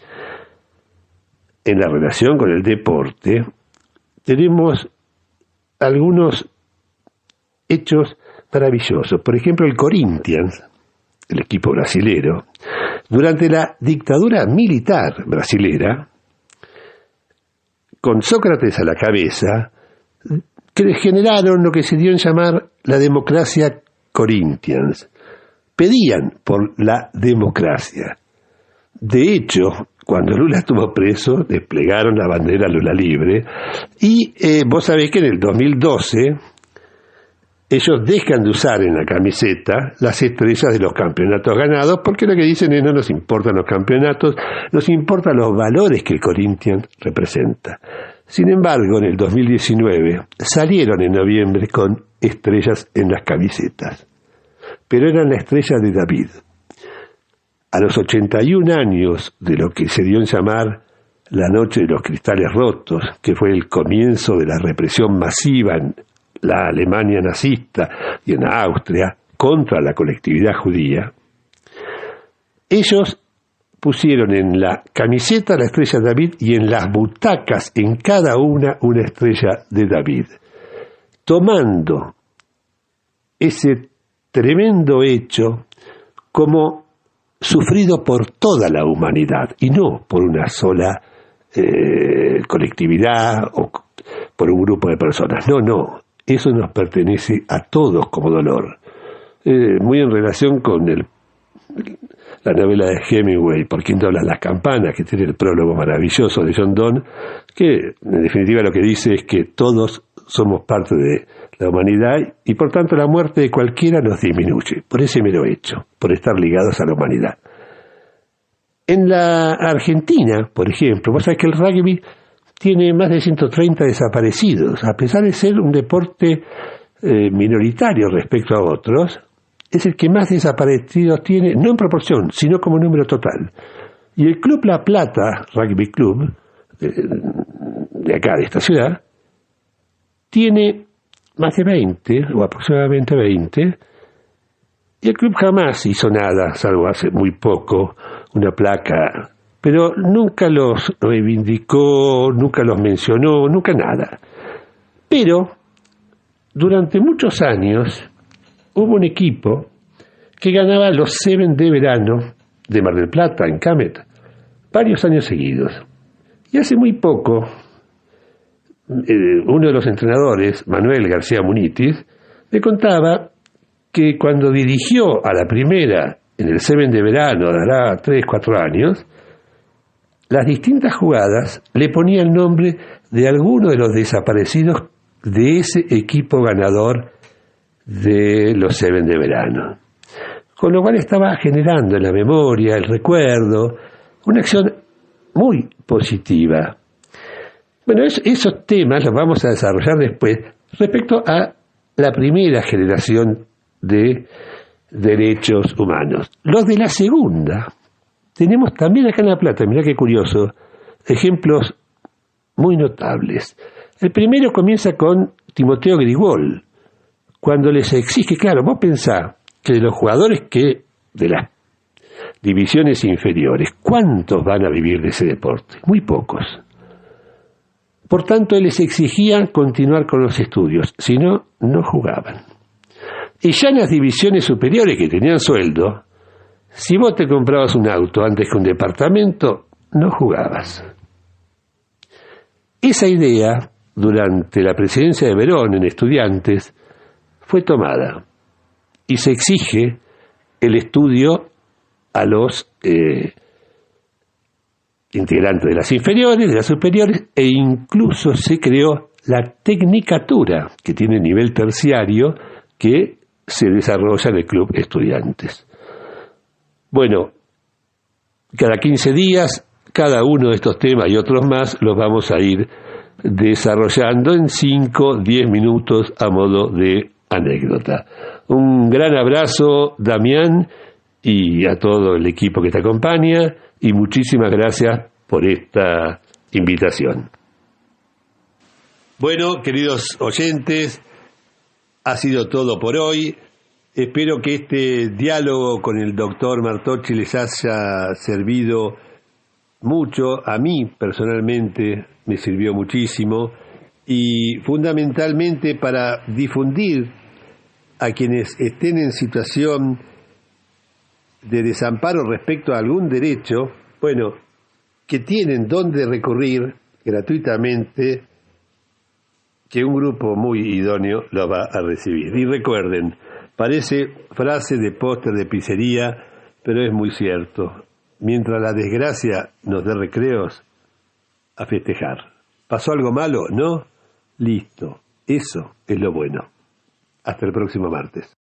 Speaker 1: en la relación con el deporte, tenemos algunos hechos maravillosos. Por ejemplo, el Corinthians, el equipo brasilero, durante la dictadura militar brasilera, con Sócrates a la cabeza, que generaron lo que se dio en llamar la democracia Corinthians. Pedían por la democracia. De hecho, cuando Lula estuvo preso, desplegaron la bandera Lula libre, y vos sabés que en el 2012 ellos dejan de usar en la camiseta las estrellas de los campeonatos ganados, porque lo que dicen es: no nos importan los campeonatos, nos importan los valores que el Corinthians representa. Sin embargo, en el 2019 salieron en noviembre con estrellas en las camisetas, pero eran la estrella de David. A los 81 años de lo que se dio en llamar la Noche de los Cristales Rotos, que fue el comienzo de la represión masiva en la Alemania nazista y en Austria contra la colectividad judía, ellos pusieron en la camiseta la estrella de David y en las butacas, en cada una estrella de David, tomando ese tremendo hecho como sufrido por toda la humanidad y no por una sola colectividad o por un grupo de personas. No, eso nos pertenece a todos como dolor. Muy en relación con la novela de Hemingway, Por quien doblan las campanas, que tiene el prólogo maravilloso de John Donne, que en definitiva lo que dice es que todos somos parte de la humanidad y por tanto la muerte de cualquiera nos disminuye, por ese mero hecho, por estar ligados a la humanidad. En la Argentina, por ejemplo, vos sabés que el rugby tiene más de 130 desaparecidos, a pesar de ser un deporte minoritario respecto a otros. Es el que más desaparecidos tiene, no en proporción, sino como número total. Y el Club La Plata, Rugby Club, de acá, de esta ciudad, tiene más de 20, o aproximadamente 20, y el club jamás hizo nada, salvo hace muy poco, una placa, pero nunca los reivindicó, nunca los mencionó, nunca nada. Pero, durante muchos años, hubo un equipo que ganaba los Seven de verano de Mar del Plata, en Camet, varios años seguidos. Y hace muy poco, uno de los entrenadores, Manuel García Munitis, me contaba que cuando dirigió a la primera en el Seven de verano, dará 3, 4 años, las distintas jugadas le ponía el nombre de alguno de los desaparecidos de ese equipo ganador de los Seven de verano. Con lo cual estaba generando en la memoria, el recuerdo, una acción muy positiva. Bueno, esos temas los vamos a desarrollar después respecto a la primera generación de derechos humanos. Los de la segunda, tenemos también acá en La Plata, mirá qué curioso, ejemplos muy notables. El primero comienza con Timoteo Grigol, cuando les exige, claro, vos pensás que de los jugadores que de las divisiones inferiores, ¿cuántos van a vivir de ese deporte? Muy pocos. Por tanto, él les exigía continuar con los estudios, si no, no jugaban. Y ya en las divisiones superiores que tenían sueldo, si vos te comprabas un auto antes que un departamento, no jugabas. Esa idea, durante la presidencia de Verón en Estudiantes, fue tomada. y se exige el estudio a los integrantes de las inferiores, de las superiores, e incluso se creó la tecnicatura, que tiene nivel terciario, que se desarrolla en el Club Estudiantes. Bueno, cada 15 días, cada uno de estos temas y otros más los vamos a ir desarrollando en 5, 10 minutos a modo de anécdota. Un gran abrazo, Damián, y a todo el equipo que te acompaña, y muchísimas gracias por esta invitación. Bueno, queridos oyentes, ha sido todo por hoy. Espero que este diálogo con el doctor Martocci les haya servido mucho. A mí personalmente me sirvió muchísimo, y fundamentalmente para difundir a quienes estén en situación de desamparo respecto a algún derecho, bueno, que tienen dónde recurrir gratuitamente, que un grupo muy idóneo lo va a recibir. Y recuerden, parece frase de póster de pizzería, pero es muy cierto. Mientras la desgracia nos dé recreos, a festejar. ¿Pasó algo malo? ¿No? Listo. Eso es lo bueno. Hasta el próximo martes.